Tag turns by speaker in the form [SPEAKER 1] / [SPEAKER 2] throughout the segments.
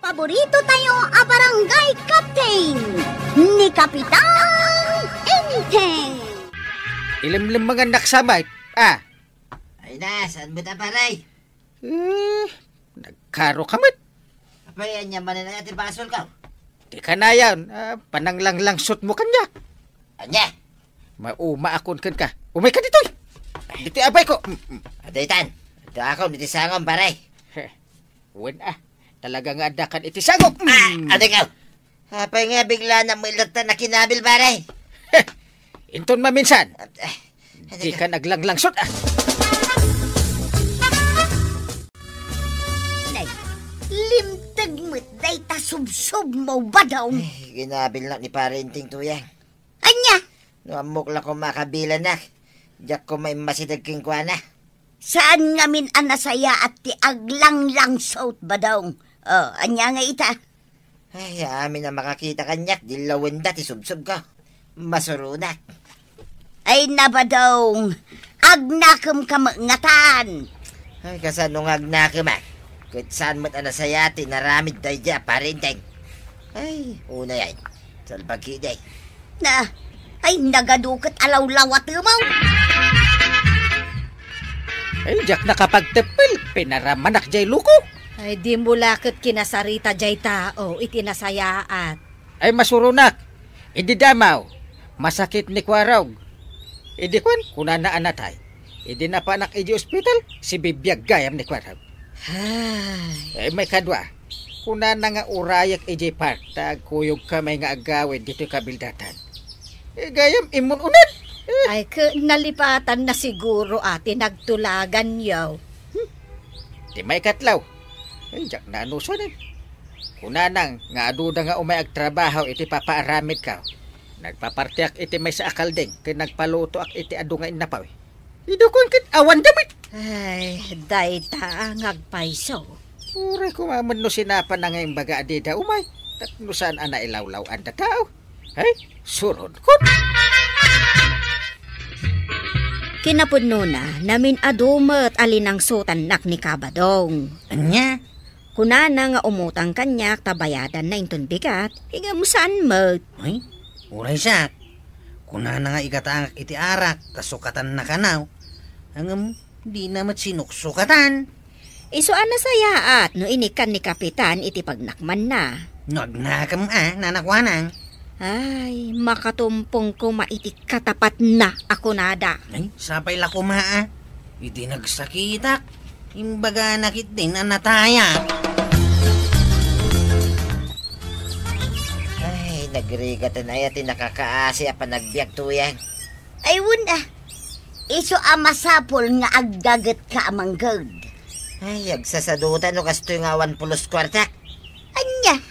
[SPEAKER 1] Paborito tayo a barangay captain ni Kapitan Enteng.
[SPEAKER 2] Ilim-lim mga naksamay.
[SPEAKER 3] Ay na, saan mo ta paray?
[SPEAKER 2] Nagkaro kamit.
[SPEAKER 3] Apayan niya manin na ati basol ka.
[SPEAKER 2] Di ka na yan. Pananglang-langsot mo kanya.
[SPEAKER 3] Anya?
[SPEAKER 2] Mauma akon ka. Umay ka dito. Dito abay ko.
[SPEAKER 3] Adaytan, ito ako nitisangom paray.
[SPEAKER 2] Wen talaga nga adakan itisagok.
[SPEAKER 3] Aday ka. Apay nga bigla na mo ilata na kinabil paray.
[SPEAKER 2] Inton maminsan. Di ka naglanglangsot
[SPEAKER 1] Limtag mo't day ta subsob mo ba daw?
[SPEAKER 3] Ginabil na ni parenting tuyang.
[SPEAKER 1] Anya?
[SPEAKER 3] Nuamok lang ko makabila na. Diyak ko may masidag king kwa na.
[SPEAKER 1] Saan nga min anasaya at ti aglang-lang sot ba daw? Anya nga ita?
[SPEAKER 3] Ay, amin na makakita kanyak. Dilawin dati subsob ko. Masurunak.
[SPEAKER 1] Ay na ba daw? Agnakam kamangatan.
[SPEAKER 3] Ay, kasanong agnakam Kahit saan mo't anasaya tinaramid dahi diya parenting. Ay, una yan. Salbagiday.
[SPEAKER 1] Ay nagadukat alaw-lawat mo.
[SPEAKER 2] Ay, jak nakapagtepil. Pinaramanak jay luko.
[SPEAKER 4] Ay di mula kat kinasarita jay tao, itinasayaat.
[SPEAKER 2] Ay, masurunak. Hindi damaw. Masakit ni Kwarog. Hindi kwan, kuna na anatay. Hindi na panak iji hospital, si bibiyag gayam ni Kwarog. Ay, may kadwa. Kuna na nga urayak iji park, tagkuyog kamay nga agawin dito kabildatan. Gayam imun unad.
[SPEAKER 4] Ay nalipatan na siguro ati nagtulagan yaw.
[SPEAKER 2] Di may katlaw. Ay, jak na anuso na. Kuna nang nga aduda nga umay agtrabaho iti papaaramid ka. Nagpapartiak iti may sa akaldeng, kaya nagpaluto ak iti adu nga inapaw. Idukon kit awan damit.
[SPEAKER 4] Ay, dayta ngagpaiso.
[SPEAKER 2] Uray kumaman no sinapan na ngayong baga adida umay. Tatno saan ana ilawlaw anda tao. Ay, surod ko.
[SPEAKER 4] Kinapudno na namin adumat alinang sutan nak ni Kabadong.
[SPEAKER 3] Anya?
[SPEAKER 4] Kuna na nga umutang kanyak tabayadan na inton bigat, higa mo saan mat.
[SPEAKER 5] Ay, uray siya. Kuna na nga ikataang iti arak, kasukatan na kanaw. Hanggang di namat sinuksukatan.
[SPEAKER 4] Iso ana sayaat no inikan ni Kapitan iti pagnakman na.
[SPEAKER 5] Nagnakam nanakwanang.
[SPEAKER 4] Ay, makatumpong ko maiti katapat na ako nada.
[SPEAKER 5] Ay, sapay la kumaa. Iti nagsakitak. Imbaga nakit din ang nataya.
[SPEAKER 3] Ay, nagrigatan ay ati nakakaasi pa nagbiyak tuyang.
[SPEAKER 1] Ay wala. Iso amasapol nga agdagat ka amanggod.
[SPEAKER 3] Ay, agsasadutan no kastoy nga 1 pulos kwartak.
[SPEAKER 1] Anya?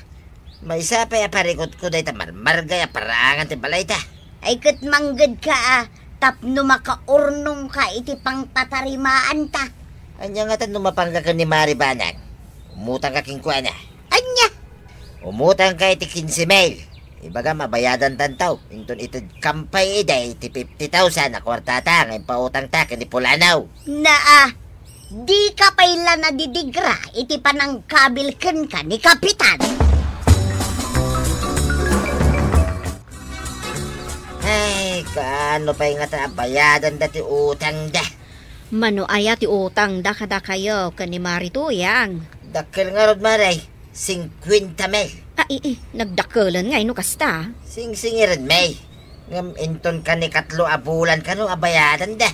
[SPEAKER 3] May isa pa parikot ko dahi tamarmarga ya parangan ti balay ta.
[SPEAKER 1] Ay kat manggod ka tapno makaurnong ka iti pang patarimaan ta.
[SPEAKER 3] Anya nga tan lumapangga ka ni Mari Banag. Umutang ka king kuana.
[SPEAKER 1] Anya?
[SPEAKER 3] Umutang ka iti 15 mail. Ibaga mabayadan tantaw. Inton iti kampay iday iti 50,000 na kwartata ngay pautang ta ni Pulanaw.
[SPEAKER 1] Di ka pala nadidigra iti panangkabilken ka ni Kapitan.
[SPEAKER 3] Ay, kaano pa yung nga bayadan dati utang da.
[SPEAKER 4] Mano aya ti utang da kada kayo kani Marituyang.
[SPEAKER 3] Dakil nga rod maray, 50 mil.
[SPEAKER 4] Nagdakelan nga ino kasta.
[SPEAKER 3] Sing-singiran may. Ngam inton ka ni katlo abulan ka no abayadan da.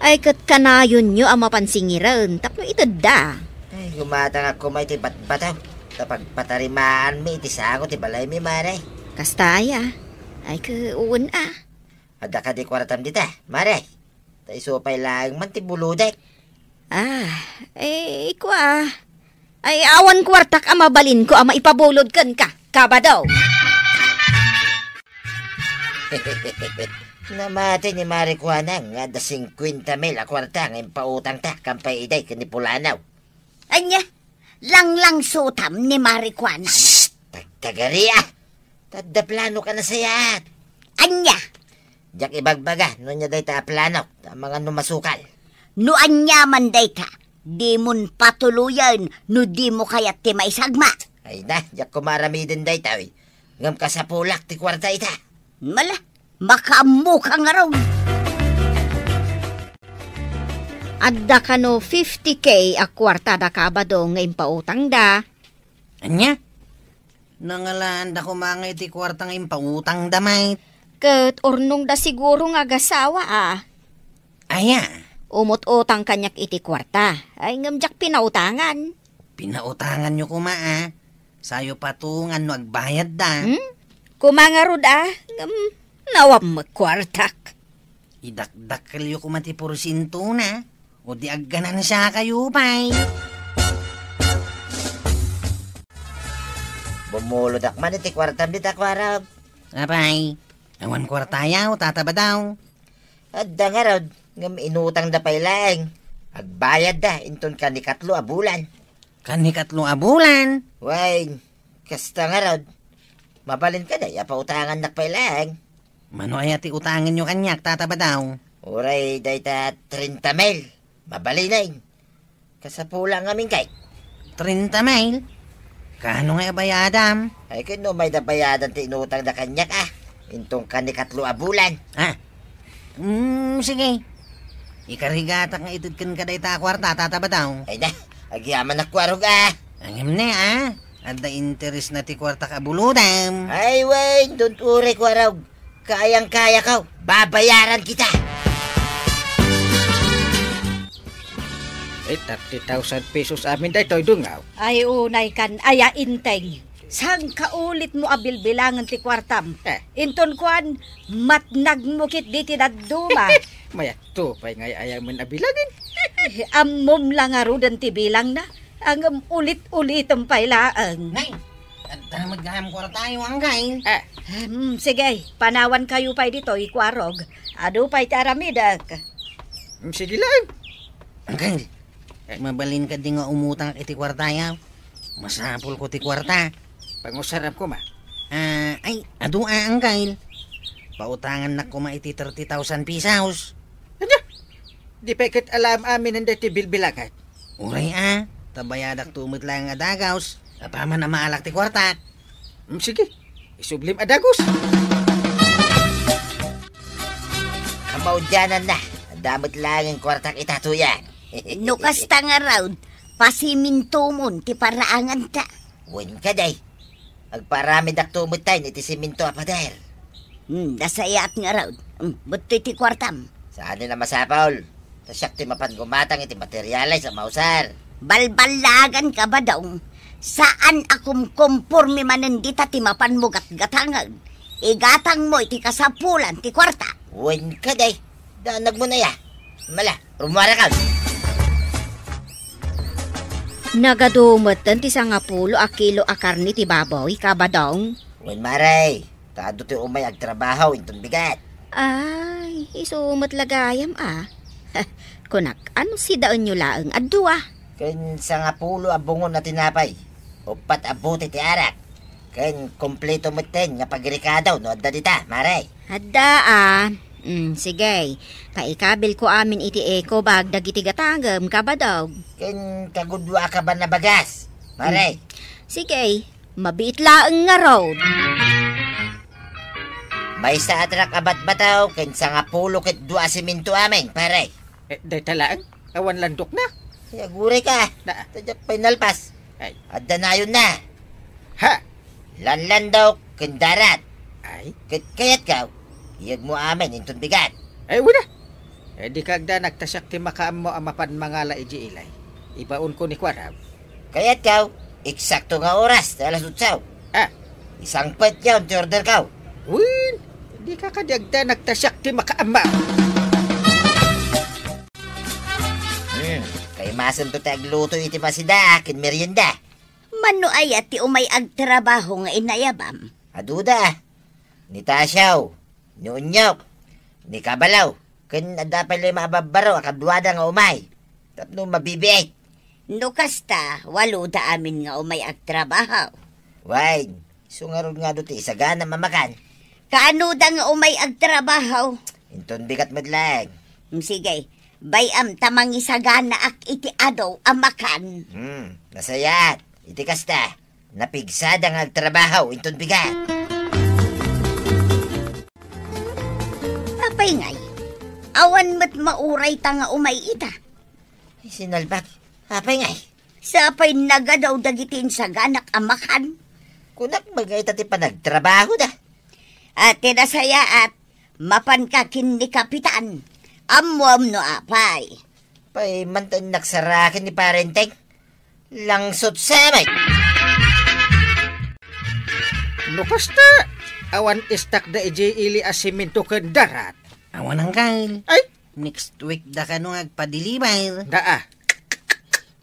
[SPEAKER 4] Ay kat kanayon nyo ang mapansingiran, tapno ito da.
[SPEAKER 3] Ay, gumatang ako may ti batbataw. Tapag patarimaan mi iti sago ti balay mi maray.
[SPEAKER 4] Kastaya. Ay kauwan
[SPEAKER 3] Ada ka di kwaratam dita, maray. Taisupay lang man ti buludek.
[SPEAKER 4] Iko Ay awan kwartak ang mabalin ko ang maipabulod kan ka, Kabadaw.
[SPEAKER 3] Namati ni Mari Kuanang nga da 50 mil a kwarta ngayon pautang ta kampay iday kani Pulanaw.
[SPEAKER 1] Anya? Lang sutam ni Marikwana.
[SPEAKER 3] Tagtagari Tadda plano ka na sayat.
[SPEAKER 1] Anya?
[SPEAKER 3] Diyak ibagbaga, no niya day ta plano, ta mga numasukal.
[SPEAKER 1] No anya man day ka, di mon patuluyan, no di mo kayat ti maisagma.
[SPEAKER 3] Ay na, yak kumarami din day tao. Ngam ka sa pulak ti kwarta ita.
[SPEAKER 1] Mala, makaamu ka nga raw.
[SPEAKER 4] Adda ka no 50K a kwartada kabado ngayon pautang da.
[SPEAKER 5] Anya? Nangalaan da ko mga iti kwartang impautang damay.
[SPEAKER 4] Ket ornong da siguro nga gasawa
[SPEAKER 5] Aya,
[SPEAKER 4] Umot-utang kanyak iti kwarta. Ay ngamjak pinautangan.
[SPEAKER 5] pinautangan nyo kuma Sayo patungan no agbayad da.
[SPEAKER 4] Kumangarod nawam magkwartak.
[SPEAKER 5] Idakdak kalyo kuma ti porsinto na. O di agganan siya kayo pa'y.
[SPEAKER 3] Bumuludak man iti kwartam di takwaraw.
[SPEAKER 5] Apay, awan kwartayaw, tataba daw.
[SPEAKER 3] Adda nga raw, ngam inutang da pailaeng. Agbayad da, inton ka ni 3 a bulan.
[SPEAKER 5] Kanikatlo abulan.
[SPEAKER 3] Way, kasta nga raw, mabalin ka da, yapautangan na pailaeng.
[SPEAKER 5] Mano ay ati utangin nyo kanyak, tataba daw.
[SPEAKER 3] Uray, day ta 30 mil. Mabalinay. Kasapula nga min kay.
[SPEAKER 5] 30 mile. Kano nga bayadam?
[SPEAKER 3] Ay kino may dabayadan ti inutang da kanyak Intong ka ni 3 a bulan.
[SPEAKER 5] Sige. Ikarigatak nga itid kan kaday ta kwarta, tataba daw.
[SPEAKER 3] Ay na, agyaman na kwarog
[SPEAKER 5] Angim na At the interest na ti kwarta kabuludam.
[SPEAKER 3] Ay way, don't worry kwarog. Kayang-kaya ka, babayaran kita.
[SPEAKER 2] Eh, 30,000 pesos amin day to'y dungaw.
[SPEAKER 1] Ay unay kan, aya inteng. Sang kaulit mo abilbilangan ti kwartam. Inton kuan, matnag mo kit di tinaduma.
[SPEAKER 2] Maya, to pa'y ngay ayaw mo nabilagin.
[SPEAKER 1] Ammom lang nga rudan ti bilang na. Ang ulit-ulit ang pailaan.
[SPEAKER 5] Nay, at maghaham kwartayo ang gay.
[SPEAKER 1] Sige, panawan kayo pa dito, ikwarog. Ado pa'y taramidak.
[SPEAKER 2] Sige lang.
[SPEAKER 5] Angkay, mabalin ka di nga umutang iti kwartayaw. Masapul ko ti kwarta.
[SPEAKER 2] Pangusarap ko ma.
[SPEAKER 5] Ay, adu angkay. Pautangan na kuma iti 30,000 pesos.
[SPEAKER 2] Ano? Di pa ikit alam amin ang dati bilbilakat.
[SPEAKER 5] Uray tabayadak tumit lang nga dagaws. Apaman na maalak ti kwarta.
[SPEAKER 2] Sige, isublim adagos.
[SPEAKER 3] Kamaudyanan na. Damot lang ang kwartak itatuyan.
[SPEAKER 1] Nukas ta nga raw, pasimintumon ti paraangan ta.
[SPEAKER 3] Wen ka day. Agparami dak tumot tayo iti siminto apader.
[SPEAKER 1] Dasayat nga raw. Buti ti kwartam.
[SPEAKER 3] Saan na masapaul? Tasyak ti mapangumatang iti materyalay sa mausar.
[SPEAKER 1] Balbalagan ka ba daw? Saan akum komporme manandita ti mapan mo gatgatangan? Igatang mo iti kasapulan ti kwarta.
[SPEAKER 3] Wen ka day. Danag mo na ya. Mala, rumara ka.
[SPEAKER 4] Nagadumatan ti 10 a kilo a karni ti baboy kabadong.
[SPEAKER 3] Wen maray. Tado ti umay agtrabaho inton bigat.
[SPEAKER 4] Ay, isumat lagayam Kunak, ano si daon nyo laeng adwa?
[SPEAKER 3] Ken 10 abungon na tinapay. 4 abuti ti arak. Ken kompleto mo ten nga pagrikadaw no adda dita, maray.
[SPEAKER 4] Hadda sige. Paikabil ko amin iti eko bag dagiti gatagam kabadog.
[SPEAKER 3] Ken kagudwa ka ba na bagas, maray?
[SPEAKER 4] Sige, mabiit laeng nga road.
[SPEAKER 3] May sa atrak abat bataw, ken 10 ket 2 siminto amin, pare.
[SPEAKER 2] Day talaan, awan landok na.
[SPEAKER 3] Yagure ka. Tadyak pinalpas.
[SPEAKER 2] Ay.
[SPEAKER 3] Adda na yun na.
[SPEAKER 2] Ha?
[SPEAKER 3] Lanlan daw, ken darat.
[SPEAKER 2] Ay,
[SPEAKER 3] Kayat ka, iyag mo amin, inton bigat.
[SPEAKER 2] ay wala. Di kagda nagtasyak ti makaam mo ang mapan mangala iji ilay. Ibaon ko ni Kwarab.
[SPEAKER 3] Kayat ka, eksakto nga oras, alas 8. Isang pet yaw, ti order ka.
[SPEAKER 2] Win, di ka kadagda nagtasyak ti makaam mo.
[SPEAKER 3] Kay masan to tagluto iti masida, kin merienda.
[SPEAKER 1] Mano ay ti umay agtrabaho nga inayabam.
[SPEAKER 3] Aduda, ni Tasyaw, ni Unyok, ni Kabalaw, kin adapay lay mababaro, akadwada nga umay. Tapno mabibiyay.
[SPEAKER 1] Nukas ta, walo da amin nga umay agtrabaho.
[SPEAKER 3] Why, sungarod nga doon isagana mamakan.
[SPEAKER 1] Kaano da nga umay agtrabaho?
[SPEAKER 3] Inton bigat madlang.
[SPEAKER 1] Sige, bayam tamang isagana ak iti adaw amakan.
[SPEAKER 3] Nasayat, iti kasta. Napigsada nga agtrabaho, inton bigat.
[SPEAKER 1] Apay ngay, awan mat mauray ta nga umay ita.
[SPEAKER 3] Sinalbak, apay ngay.
[SPEAKER 1] Sapay nagadaw dagitin sa ganak amakan.
[SPEAKER 3] Kunak bagay tati pa nagtrabaho da.
[SPEAKER 1] At tinasaya at mapankakin ni Kapitan. Amuam no apay.
[SPEAKER 3] Pay mantan naksarakin ni parenteng. Langsot samay.
[SPEAKER 2] Nukasta, awan istak da iji ili asiminto ken darat.
[SPEAKER 5] Awan ang kail.
[SPEAKER 2] Ay,
[SPEAKER 5] Next week da ka nung agpadilibay.
[SPEAKER 2] daa.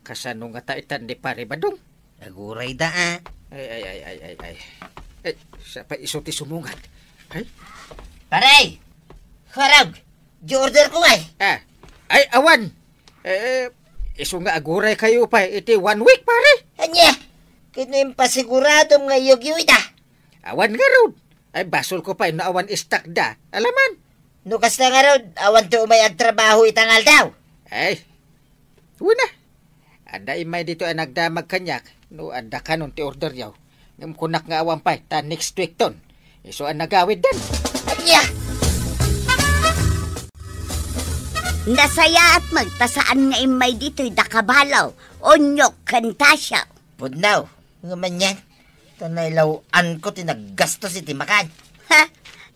[SPEAKER 2] Kasano nga taitan di pare badong?
[SPEAKER 5] Aguray da
[SPEAKER 2] Ay. Ay, sa pa isuti sumungat. Ay,
[SPEAKER 3] Paray! Harag! Di-order ko ngay.
[SPEAKER 2] ay awan. Iso nga aguray kayo pa, iti 1 week pare.
[SPEAKER 3] Anya! Kino pasigurado nga yugyo ita.
[SPEAKER 2] Awan nga rod. Ay, basol ko pa, na awan istak da. Alaman.
[SPEAKER 3] Nukas na nga rod, awan to umay agtrabaho itangal daw.
[SPEAKER 2] Ay, una. Ada imay dito ang nagdamag kanyak. No, anda ka nun ti order yaw. Ngam kunak nga awan pa, ta next week ton. Iso ang nagawid dan.
[SPEAKER 3] Anya!
[SPEAKER 1] Nasaya at magtasaan nga imay dito'y dakabalaw. Onyok kantasya.
[SPEAKER 3] Pudnaw, nga man yan. Tanaylawan ko tinaggastos iti makan.
[SPEAKER 1] Ha?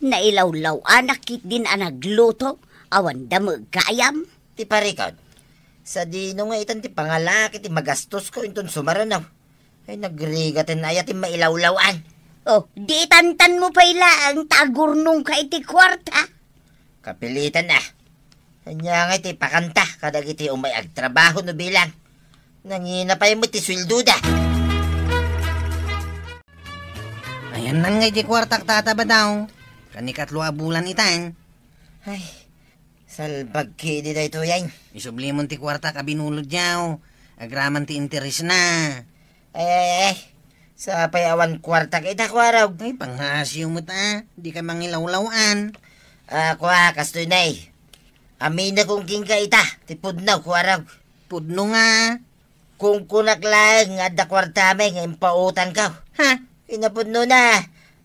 [SPEAKER 1] Nailawlaw anakit din ang nagluto. Awan damag kayam.
[SPEAKER 3] Ti parikod. Sa dino nga itan ti pangalaki ti magastos ko inton sumaranaw. Ay nagrigatin ayat ti mailawlawan.
[SPEAKER 1] Oh, di tantan mo pala ang tagurnong ka iti kwarta.
[SPEAKER 3] Kapilitan na. Anya nga iti pakanta kadag iti umay agtrabaho no bilang. Nangina pa yung iti swilduda.
[SPEAKER 5] Ayan nang nga di kwartak tataba daw. Kanikatlo a bulan itan.
[SPEAKER 3] Ay, salbag kidi da ito yan.
[SPEAKER 5] Isublimon ti kwartak a binulod yaw. Agraman ti interes na.
[SPEAKER 3] Ay. Sa payawan kwarta kita kwaraw.
[SPEAKER 5] Ay, panghasyo mo ta. Di ka mangilawlawan.
[SPEAKER 3] Kwa, kastoy na eh. Amin na kung king ka ita. Tipudnaw kwaraw.
[SPEAKER 5] Pudno nga.
[SPEAKER 3] Kung kunak lang nga da kwarta may ngayon pautang ka.
[SPEAKER 5] Ha?
[SPEAKER 3] Inapudno na.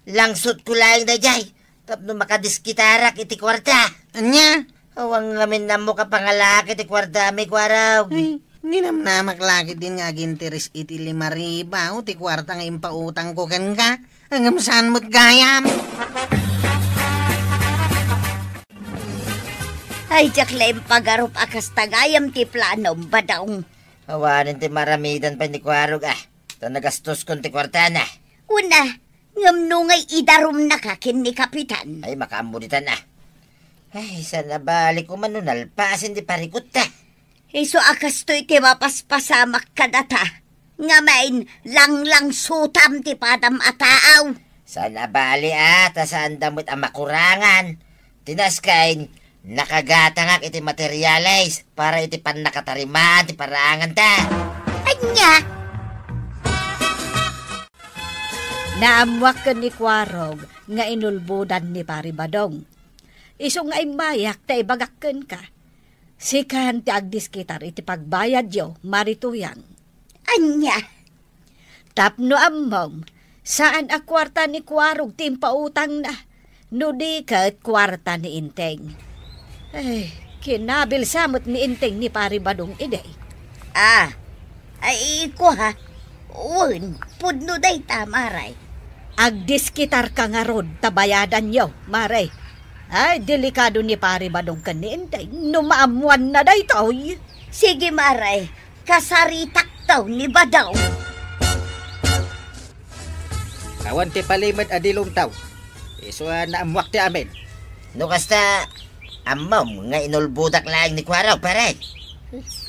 [SPEAKER 3] Langsot ko lang na jay. Tapno makadiskitarak iti kwarta.
[SPEAKER 5] Anya?
[SPEAKER 3] Awang ngamin na mo ka pangalaki iti kwarta may kwaraw.
[SPEAKER 5] Ay, hindi naman na maklaki din nga ginteres iti 5,000 o ti kwarta nga impautang ko kan ka. Hanggang saan mo't gayam?
[SPEAKER 1] Ay, jaklaim pagarup akas tagayam ti plano ba daw?
[SPEAKER 3] Awanin ti maramidan pa ni kwarog Ito nagastos kong ti kwarta na.
[SPEAKER 1] Una, ngamnungay idarum na kakin ni Kapitan.
[SPEAKER 3] Ay, makaambuditan na. Ay, sana balik ko manunal pasin di parikot ta.
[SPEAKER 1] Iso akas to'y ti mapaspasamak kadata. Nga main lang sutam ti padam ataaw.
[SPEAKER 3] Sana bali saan damot ang makurangan. Tinaskain, nakagatangak iti materialize para iti pan nakatarimaan ti parangan ta.
[SPEAKER 1] Anya?
[SPEAKER 6] Naamwak ka ni Kwarog nga inulbudan ni Pari Badong. Iso nga imayak ta ibagakken ka. Sikan ti agdiskitar iti pagbayad yo marituyan.
[SPEAKER 1] Anya?
[SPEAKER 6] Tapno ammom, saan a kwarta ni Kwarog timpautang na? No di kat kwarta ni Inteng. Ay, kinabil samot ni Inteng ni Pari Badong iday.
[SPEAKER 1] Ay ko ha. Un, pudno day tamaray.
[SPEAKER 6] Agdiskitar ka nga rod, tabayadan yo, maray. Ay, delikado ni Pari Badong ka ni Inteng. Numaamuan na day toy.
[SPEAKER 1] Sige maray, kasaritak daw ni Badaw.
[SPEAKER 2] Awan ti palimad adilong taw. Iso naamwak ti amin.
[SPEAKER 3] No kasta, amom nga inulbudak lang ni kwaraw pare.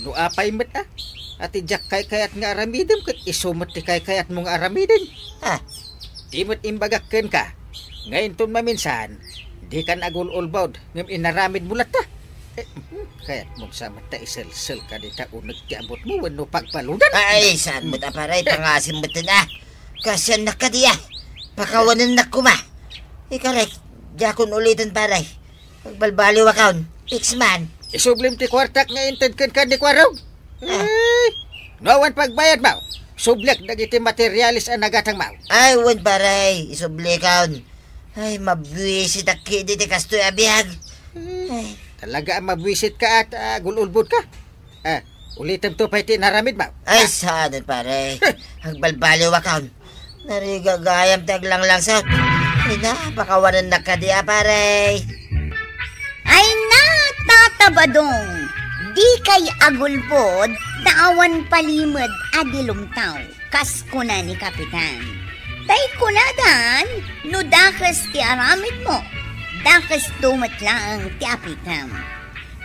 [SPEAKER 2] No apay met Ati jak kayat nga aramidem kat isumot ti kayat mong aramidin. Timot imbagakken ka. Ngayon ton maminsan, di kan agul-ulbawd ngam inaramid mulat ta. Kayat mong samat ta isel-sel ka di ta unag ti abot mo wano pagpaludan.
[SPEAKER 3] Ay, saan mo ta paray pangasim mo na. Kasyan na ka diya. Pakawanan na kuma. Ikarek, jakon ulitin paray. Pagbalbaliw akaon, X-man.
[SPEAKER 2] Isublim ti kwartak nga inted kan ni kwaraw. Ay, no awan pagbayad mo. sublak dagiti materialis ang nagatang mau.
[SPEAKER 3] Ay, wan paray, isubli kaon. Ay, mabwisit aki diti kastoy abiyag. Ay,
[SPEAKER 2] Talaga ang mabwisit ka at gululbod ka. Ulitin to pa iti naramid mau.
[SPEAKER 3] ay saan paray. Agbalbaliw akaon. Narigagayam taglang lang sa. Ay na, pakawanan na ka diya paray.
[SPEAKER 1] Ay natatabadong, di kay agulpod, naawan palimod adilumtaw, kas kuna ni Kapitan. Tay kunadan, no dakas ti aramid mo, dakas tumat lang ti apitam.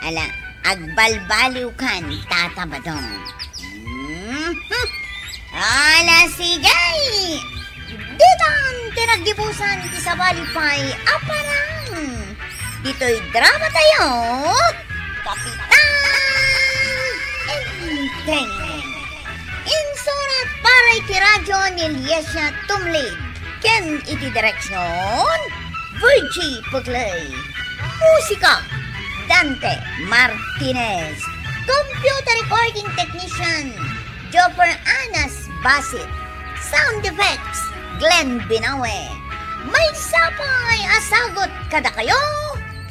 [SPEAKER 1] Ala, agbalbaliw kan tatabadong. Ala sigay, ditan tinagdibusan ti sabalipay aparang. Dito'y drama tayo, Kapitan Enteng. Insurat para iti radyo ni Liesya Tumlid. Ken iti direksyon, Virgie Puglay. Musika, Dante Martinez. Computer recording technician, Joffer Anas Basit. Sound effects, Glenn Binawe. May sapay asagot kada kayo,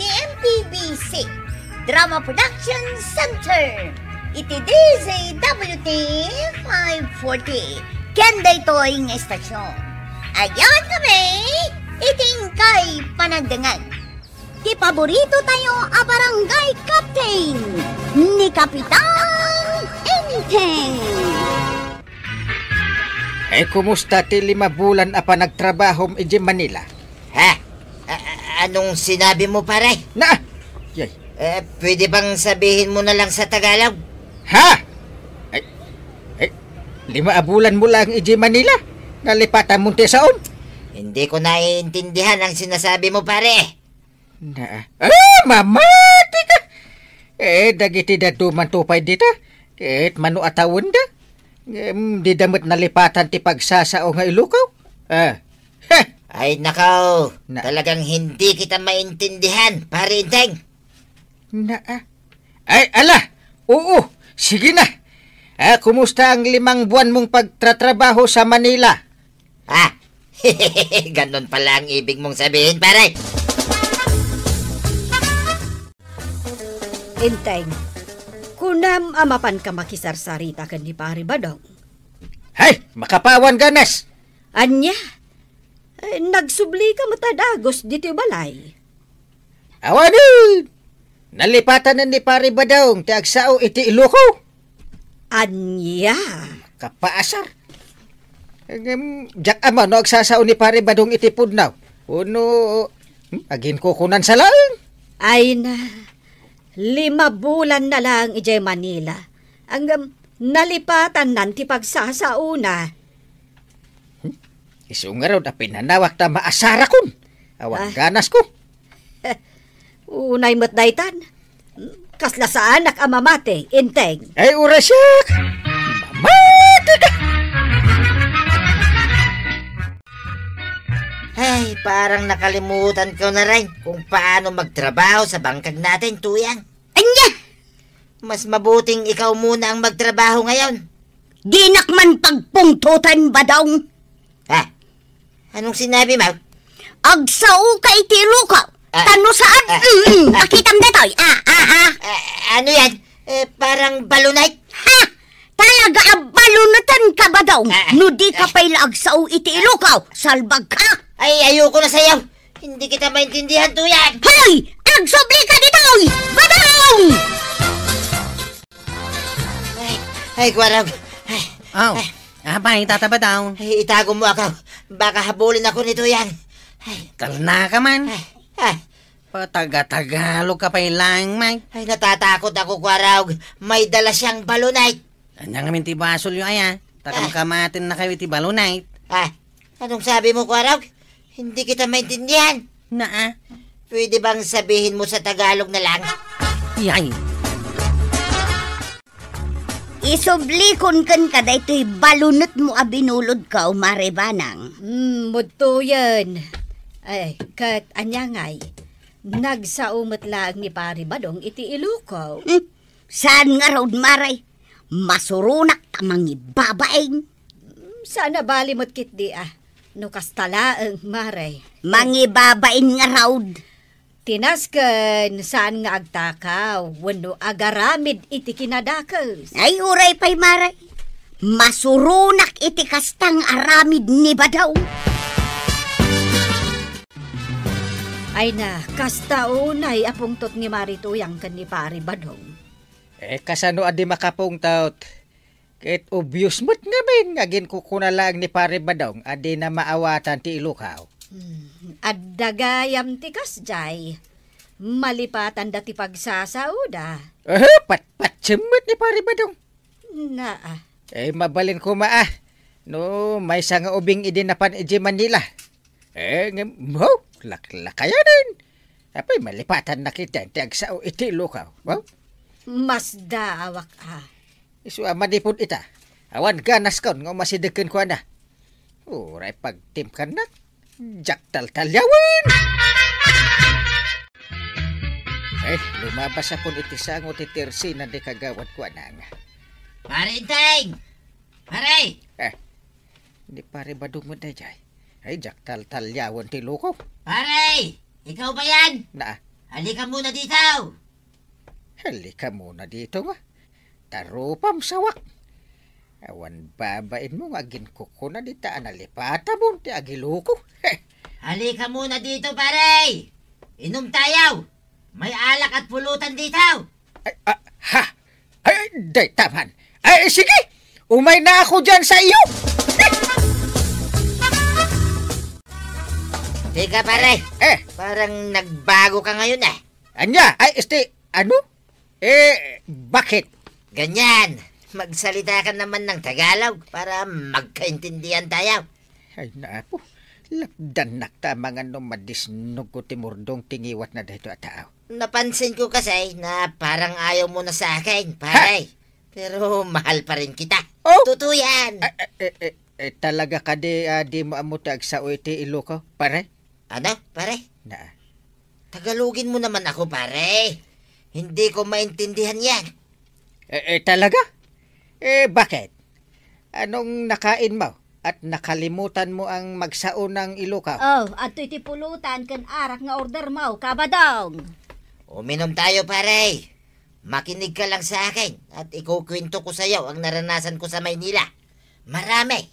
[SPEAKER 1] MPBC Drama Production Center. Iti DZWT 540 Kenday toing estasyon. Ayan kami, iting kay panagdangan. Ti paborito tayo a barangay captain ni Kapitan Enteng.
[SPEAKER 2] Kumusta ti 5 bulan apa nagtrabahom iti Manila?
[SPEAKER 3] Ha? Anong sinabi mo paray?
[SPEAKER 2] Na! Yay.
[SPEAKER 3] Pwede bang sabihin mo na lang sa Tagalog?
[SPEAKER 2] Ha? 5 bulan mo lang iti Manila? Nalipatan mo ti saon?
[SPEAKER 3] Hindi ko naiintindihan ang sinasabi mo pare.
[SPEAKER 2] Na. Mamati ka! Dagiti daduman tupay dita. Manu atawon da. Di damit nalipatan ti pagsasao nga ilukaw.
[SPEAKER 3] Ay nakaw,
[SPEAKER 2] Na.
[SPEAKER 3] talagang hindi kita maintindihan, pare Enteng.
[SPEAKER 2] Ay, ala! Oo, sige na. Kumusta ang 5 buwan mong pagtatrabaho sa Manila?
[SPEAKER 3] Ganon pala ang ibig mong sabihin, pare.
[SPEAKER 6] Enteng, kunam amapan ka makisarsarita kan ni Pari Badong.
[SPEAKER 2] Hay, makapawan ganas!
[SPEAKER 6] Anya, nagsubli ka matadagos dito balay.
[SPEAKER 2] Awanin! Nalipatan na ni Pari Badong ti agsao iti Iloco.
[SPEAKER 6] Anya,
[SPEAKER 2] Kapaasar. Jak ama no agsasao ni Pari Badong iti pudnaw. Uno, agin kukunan sa laing.
[SPEAKER 6] ay na, 5 bulan na lang ijay Manila. Ang nalipatan nanti pagsasauna.
[SPEAKER 2] Isungaraw na pinanawak na maasara kun. Awang ganas ko.
[SPEAKER 6] Unay matdaytan. Kasla sa anak amamate, Enteng.
[SPEAKER 2] Ay, urasyak! Mamati ka!
[SPEAKER 3] Ay, parang nakalimutan ko na rin kung paano magtrabaho sa bangkag natin, tuyang.
[SPEAKER 1] Anya,
[SPEAKER 3] Mas mabuting ikaw muna ang magtrabaho ngayon.
[SPEAKER 1] dinakman pagpungtutan Badong.
[SPEAKER 3] Anong sinabi mo?
[SPEAKER 1] Agsao ka iti lukaw. Tano saan? Pakitam na to'y.
[SPEAKER 3] Ano yan? Parang balonite?
[SPEAKER 1] Ha! Talaga abalunutan ka ba daw? No di ka pa'y laagsao iti ilukaw. Salbag ka.
[SPEAKER 3] Ay, ayoko na sayaw. Hindi kita maintindihan, tuyang.
[SPEAKER 1] Hoy! Agsobli ka dito'y! Badong!
[SPEAKER 3] Ay, Guarag.
[SPEAKER 5] Abay, tataba daw.
[SPEAKER 3] Ay, itago mo ako. Baka habulin ako nito yan.
[SPEAKER 5] Talna ka man.
[SPEAKER 3] Ay,
[SPEAKER 5] Pataga-tagalog ka pa ilang, Mike.
[SPEAKER 3] ay, natatakot ako, Guarag. May dala siyang balonite.
[SPEAKER 5] Anyang namin ti basol yung aya. Takam kamatin na kayo ti balonite.
[SPEAKER 3] Anong sabi mo, Guarag? Hindi kita maintindihan.
[SPEAKER 5] Na
[SPEAKER 3] Pwede bang sabihin mo sa Tagalog na lang?
[SPEAKER 5] Yay.
[SPEAKER 1] Isublikon kan ka da ito'y balunot mo abinulod ka o marebanang.
[SPEAKER 6] Mudto yan. Ay, kat anyangay. Nagsaumot lang ni Pari Badong iti ilukaw.
[SPEAKER 1] Saan nga raw maray? Masurunak tamang ibabaeng.
[SPEAKER 6] Sana balimot kit di no kastalaang maray.
[SPEAKER 1] Mangibabain nga raud.
[SPEAKER 6] Tinasken saan nga agtakaw, wano agaramid iti kinadakos.
[SPEAKER 1] Ay, uray pa'y maray. Masurunak iti kastang aramid ni Badaw.
[SPEAKER 6] Ay na, kasta unay apong tot ni Marituyang kan ni Pari Badong.
[SPEAKER 2] Kasano adi makapong taot. Kahit obvious mo't nga ben, agin kukuna lang ni Pare Badong, adi na maawatan ti Ilukaw.
[SPEAKER 6] At dagayam ti kasjay, malipatan dati pagsasauda.
[SPEAKER 2] Patsimot ni Pare Badong.
[SPEAKER 6] Na
[SPEAKER 2] Mabalin ko no, may nga ubing idinapan iji Manila. Lakaya din. Apay malipatan na kita, ti agsao iti Ilukaw.
[SPEAKER 6] mas daawak
[SPEAKER 2] Isu amadipod ita. Awan ganas kaon nga masideken ko na. Uray pagtim ka na. Jaktal-talyawan! Lumabas akong itisango titirsi na di kagawad ko na nga.
[SPEAKER 3] Parinteng! Pare!
[SPEAKER 2] Di pare badong mo na jay. Jaktal-talyawan ti loko.
[SPEAKER 3] Pare! Ikaw ba yan? Halika muna dito!
[SPEAKER 2] Halika muna dito nga. Tarupam sawak. Awan babain mo nga ginkuko na di taan alipata mo ti agiluko.
[SPEAKER 3] Halika muna dito, pare! Inom tayo! May alak at pulutan dito!
[SPEAKER 2] Day taman. Sige! Umay na ako dyan sa iyo!
[SPEAKER 3] Teka, pare! Parang nagbago ka ngayon
[SPEAKER 2] Anya? Ano? Bakit?
[SPEAKER 3] Ganyan! Magsalita ka naman ng Tagalog para magkaintindihan tayo.
[SPEAKER 2] Ay naapo, lapdan nakta mga nomadisnog ko timurdong tingiwat na dito at tao.
[SPEAKER 3] Napansin ko kasi na parang ayaw mo na sa akin, pare. Pero mahal pa rin kita. Totoo yan.
[SPEAKER 2] Talaga ka di mo amutag sa uiti Ilukaw, pare?
[SPEAKER 3] Ano, pare? Tagalogin mo naman ako, pare. Hindi ko maintindihan yan.
[SPEAKER 2] Talaga? Bakit? Anong nakain mo? At nakalimutan mo ang magsaon ng Ilukaw?
[SPEAKER 4] At iti pulutan kan arak nga order mo, kabadong.
[SPEAKER 3] Uminom tayo, pare. Makinig ka lang sa akin at ikukwento ko sa'yo ang naranasan ko sa Maynila. Marami.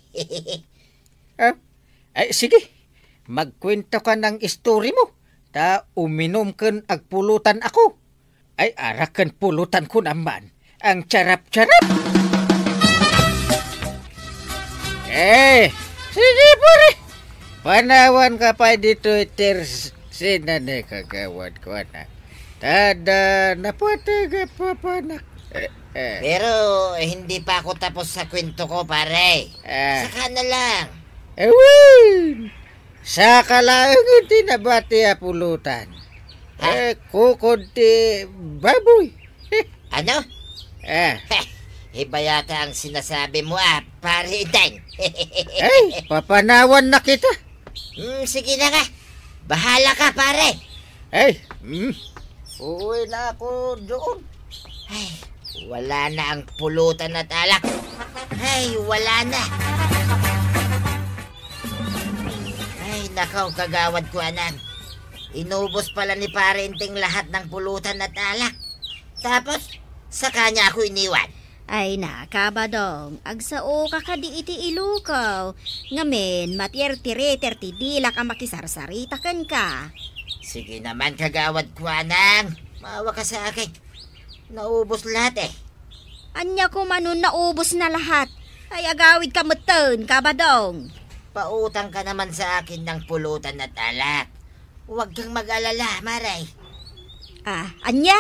[SPEAKER 2] Sige. Magkwento ka ng story mo. Uminom kan agpulutan ako. Arakan pulutan ko naman. Ang charap-charap. Sige pare. Panawan ka pa dito sinanay kagawad ko na. Tada napataga papanak.
[SPEAKER 3] Pero hindi pa ako tapos sa kwento ko, pare. Saka na lang.
[SPEAKER 2] Saka lang hindi nabati pulutan. Kukod ti baboy.
[SPEAKER 3] Ano? Iba yata ang sinasabi mo, pare Iteng.
[SPEAKER 2] Papanawan na kita.
[SPEAKER 3] Sige na nga. Bahala ka, pare.
[SPEAKER 2] Uwi na ako doon.
[SPEAKER 3] Wala na ang pulutan at alak. Wala na. Nakaw, kagawad ko, anan. Inubos pala ni pare Iteng lahat ng pulutan at alak. Tapos, sa kanya ako iniwan.
[SPEAKER 4] Ay na, kabadong, agsao ka di iti Ilukaw. Ngamen, matyer-tireter ti dila ka makisarsaritakan ka.
[SPEAKER 3] Sige naman, kagawad ko, anang. Maawa ka sa akin. Naubos lahat
[SPEAKER 4] Anya ko manon naubos na lahat. Ay agawid ka muton, kabadong.
[SPEAKER 3] Pautang ka naman sa akin ng pulutan at alak. Huwag kang mag-alala, maray.
[SPEAKER 4] Anya?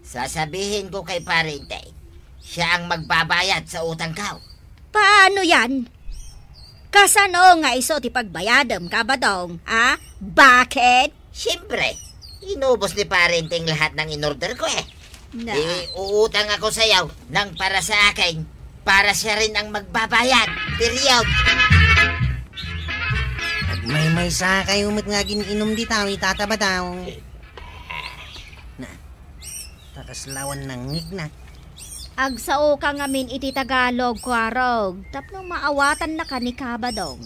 [SPEAKER 3] Sasabihin ko kay pare Iteng. Siya ang magbabayad sa utang ko.
[SPEAKER 4] Paano yan? Kasano nga iso ti pagbayadam, kabadong? Bakit?
[SPEAKER 3] Siyempre, inubos ni pare Iteng lahat ng inorder ko uutang ako sayaw ng para sa akin, para siya rin ang magbabayad. Period.
[SPEAKER 5] May sa kayo umit nga gininom di tao, itataba daw. Takaslawan ng ngig na.
[SPEAKER 4] Agsao ka ngamin iti Tagalog, Kwarog. Tapno maawatan na ka ni Kabadong.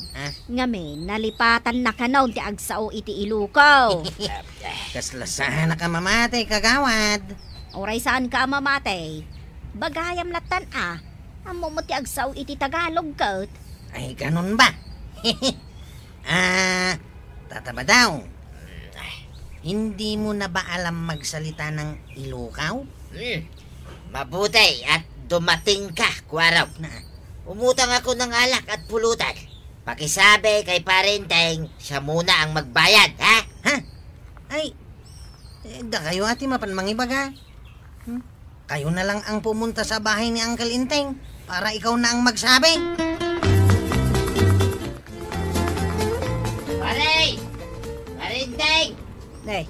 [SPEAKER 4] Ngamin, nalipatan na ka naon ti agsao iti Ilukaw.
[SPEAKER 5] Kaslasahan na ka mamatay, kagawad.
[SPEAKER 4] Oray saan ka mamatay? Bagayam latan Amo mo ti agsao iti Tagalog kat.
[SPEAKER 5] Ay, ganun ba? Tataba daw. Hindi mo na ba alam magsalita ng Ilukaw?
[SPEAKER 3] Mabuti at dumating ka, Kwaraw. Umutang ako ng alak at pulutan. Pakisabi kay Parenteng, siya muna ang magbayad, ha?
[SPEAKER 5] Ha? Ay, da kayo ati mapanmangibaga. Kayo na lang ang pumunta sa bahay ni Uncle Inteng para ikaw na ang magsabi.
[SPEAKER 3] Pare! Parenteng!
[SPEAKER 6] Nay,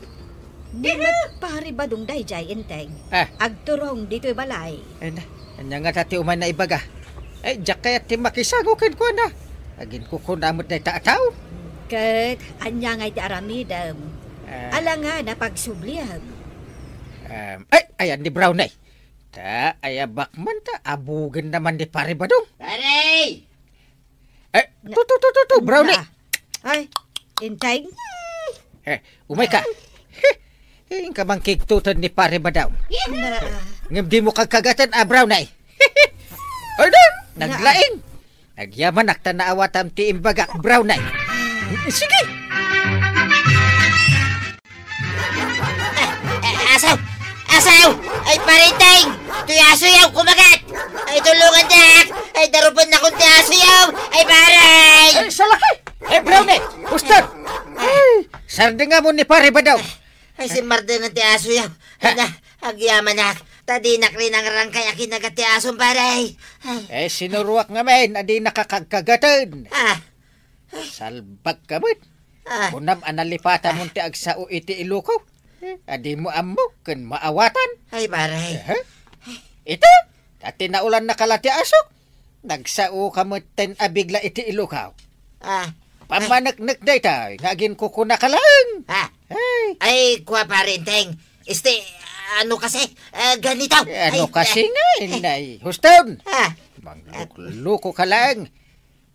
[SPEAKER 6] di mat pari badong dayjay Inteng. Agturong dito'y balay.
[SPEAKER 2] Anya nga tati umay na ibaga. Ay, diyak kaya ti makisagukin ko na. Agin ko kunamot na itaataw.
[SPEAKER 6] Kat, anya nga'y ti aramidam. Ala nga na pagsublihan.
[SPEAKER 2] Ayan ni Brown ay. Ayabak man ta. Abugan naman ni pare badong.
[SPEAKER 3] Pare!
[SPEAKER 2] Brown ay.
[SPEAKER 6] Ay, Inteng.
[SPEAKER 2] Umay ka. Yung kamang kigtutan ni pare badaw. Ngam di mo kagkagatan Brown ay. Ay doon, naglaing. Nagyaman akta na awatam ti imbaga Brown ay. Sige.
[SPEAKER 3] Asaw! Asaw! Ay, Parenteng! Tuyaso-yaw kumagat! Ay, tulungan dak! Ay, darupan na kong tuyaso-yaw! Ay, paray!
[SPEAKER 2] Ay, salaki! Ay, Brown ay. Ustad. Ay, sardi nga mo ni pare badaw.
[SPEAKER 3] Ay, si Marden ang tuyaso-yaw. Ay, na, agyaman na. Tadinak rin ang rangkay akin nagatiyasong paray.
[SPEAKER 2] Sinuruak nga men, adi nakakagkagatan. Salbag ka man. Kunam analipatan mo ti agsao iti Ilukaw. Adi mo amo, kun maawatan.
[SPEAKER 3] Ay, paray.
[SPEAKER 2] Ito, dati naulan na kalati asok. Nagsao ka mo ten abigla iti Ilukaw. Pamanak-nak day tayo, ngagin ko kuna ka lang.
[SPEAKER 3] Ay, kuha Parenteng. Ano kasi? Ganito.
[SPEAKER 2] Ano kasi nga, inay. Huston. Mangluk-luko ka lang.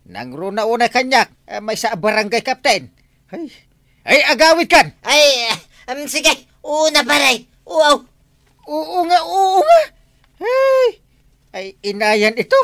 [SPEAKER 2] Nang runa-una kanyak, may sa barangay captain. Ay, agawid kan.
[SPEAKER 3] Ay, sige. Una paray. Uaw.
[SPEAKER 2] Oo nga. Ay, inayan ito.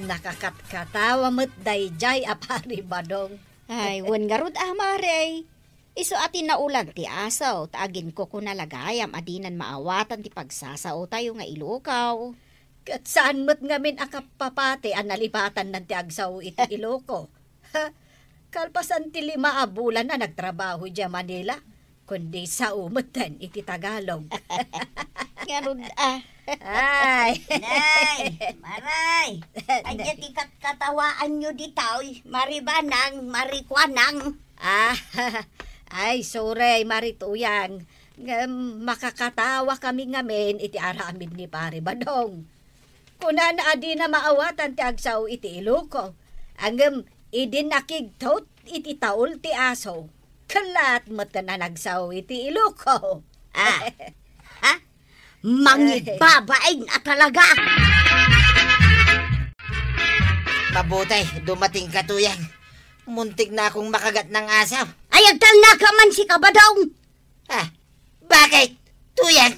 [SPEAKER 6] Nakakatkatawa mo't dayjay apari badong.
[SPEAKER 4] Ay, wan garud maray. Iso atin na ulan ti asaw, taagin ko kunalagayam adinan maawatan ti pagsasao tayo nga Ilukaw.
[SPEAKER 6] Kat saan mo't ngamin akapapate ang nalipatan ng ti agsaw iti Iloco. Kalpasan ti 5 bulan na nagtrabaho dya Manila, kundi sa umutan iti Tagalog.
[SPEAKER 4] Garud
[SPEAKER 6] Ay!
[SPEAKER 1] Nay! Maray! Anya ti katawaan nyo ditaw. Maribanang, marikwanang.
[SPEAKER 6] Ay, sorry, marituyang. Makakatawa kami ngamin iti aramid ni pare Badong. Kuna na adi na maawatan ti agsaw iti Iluko. Angem, idin nakigtot iti taul ti aso. Kalat mata na nagsaw iti Iluko.
[SPEAKER 1] Mangibabaing na talaga.
[SPEAKER 3] Mabuti, dumating ka, Tuyang. Muntik na akong makagat ng asaw.
[SPEAKER 1] Ay, agtalna ka man si Kabadong.
[SPEAKER 3] Bakit? Tuyang,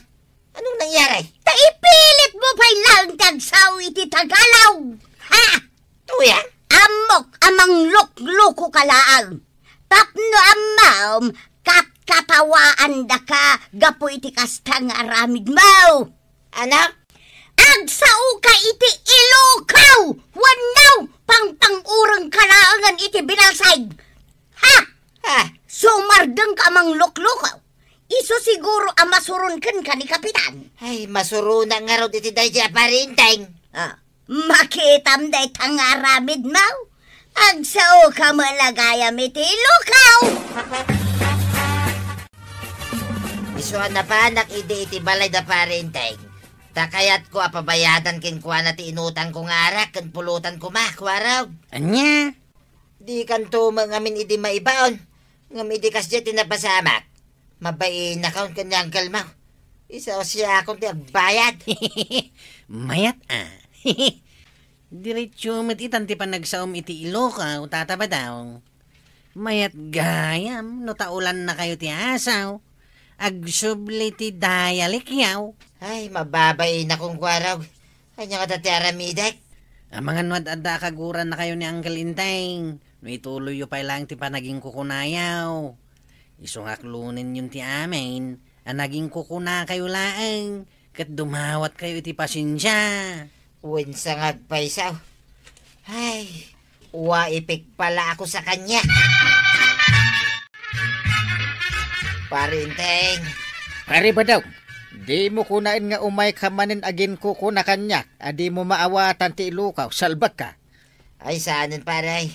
[SPEAKER 3] anong nangyari?
[SPEAKER 1] Taipilit mo pa'y lang tagsaw iti Tagalog.
[SPEAKER 3] Tuyang?
[SPEAKER 1] Amok amang luk-luko kalaang. Tapno amam, katawaan da ka, gapo iti kastang aramid mo.
[SPEAKER 3] Ano?
[SPEAKER 1] Agsao ka iti Ilukaw! Wanaw! Pang-urang kalaangan iti binalsay! Sumardeng ka mang luk-lukaw. Iso siguro ang masurun ka ni Kapitan.
[SPEAKER 3] Ay, masuruna nga raw iti dayja Parenteng.
[SPEAKER 1] Makitam day tangaramid mo. Agsao ka malagayam iti Ilukaw!
[SPEAKER 3] Isuan na panak iti balay da Parenteng. Takayat ko apabayadan kin kuha na ti inutang kong arak kan pulutan ko Kwaraw.
[SPEAKER 5] Anya?
[SPEAKER 3] Di kan to ngamin iti maibaon. Ngam iti kasya tinapasamak. Mabain na kaon kanyang kalmaw. Isa o siya akong bayad.
[SPEAKER 5] Mayat Diretso matitan ti panagsaom iti Ilokaw, tataba daw. Mayat gayam, no taulan na kayo ti asaw. Agsubli ti dayalikyaw.
[SPEAKER 3] Ay, mababay na kong kwaraw. Kanya ka dati aramidak.
[SPEAKER 5] Ang mga nuad adda kaguran na kayo ni Uncle Inteng. May tuloy yu pa lang ti panaging kukunayaw. Isungaklunin yun ti amin. Ang naging kukuna kayo laang. Kat dumawat kayo iti pasensya.
[SPEAKER 3] Winsa ngagpaisaw. Ay, waipik pala ako sa kanya. Parinteng.
[SPEAKER 2] Pare ba daw? Di mo kunain nga umay kamanin agin ko kuna kanya. Adi mo maawatan ti Ilokaw, salbag ka.
[SPEAKER 3] Ay, saanin paray.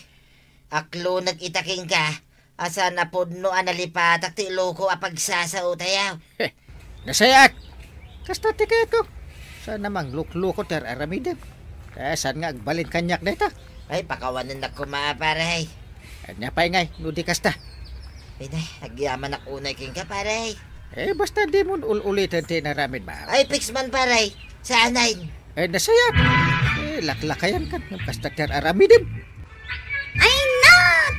[SPEAKER 3] Aklo nag-itaking ka. Asa na podno analipatak ti Ilokaw apagsasao tayaw.
[SPEAKER 2] Nasayat! Kasta ti kaya ko. Sana mang lukluko ter aramidem. Saan nga agbalin kanyak na ito?
[SPEAKER 3] Ay, pakawanan na kumaa paray.
[SPEAKER 2] Anya pa ngay, nudi kasta.
[SPEAKER 3] Ay, nagyaman ako unay king ka paray.
[SPEAKER 2] Basta di mo ulitin ti naramid ba?
[SPEAKER 3] Ay, fix man paray. Saanayin.
[SPEAKER 2] Nasayat! Laklakayan ka. Kasta ter aramidem.
[SPEAKER 1] Ay na,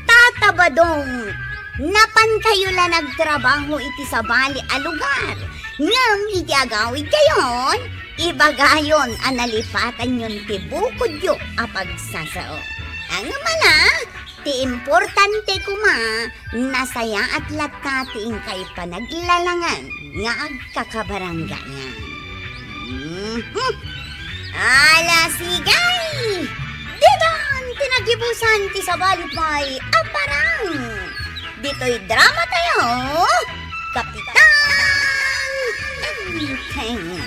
[SPEAKER 1] Tata Badong! Napan kayo la nagtrabaho iti sa bali a lugar. Ngam iti agawid kayon, ibagayon analipatan yun ti bukod yu apagsasao. Ang mana, ti importante kuma, nasaya at latating kay panaglalangan nga agkakabaranggayan. Ala sigay! Diban tinagibusan ti sa balipay aparang! Dito'y drama tayo, Kapitan Enteng.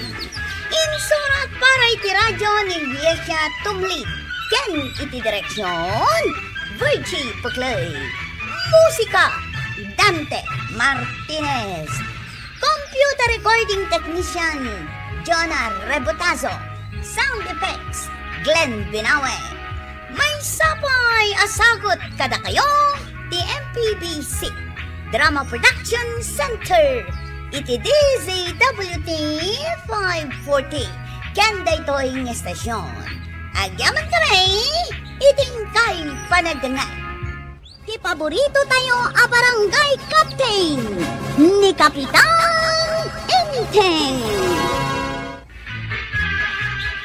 [SPEAKER 1] Insurat para iti radyo ni Viesya Tumli. Ken iti direksyon, Virgie Puclay. Musika, Dante Martinez. Computer recording technician, Jonah Rebotazo. Sound effects, Glenn Binawe. May sapay asagot kada kayo, the MPBC Drama Production Center. Iti DZWT 540 Kanda ito'y ng estasyon. Agyaman kami, iting kay panagdangan. Ti paborito tayo a barangay captain ni Kapitan Enteng.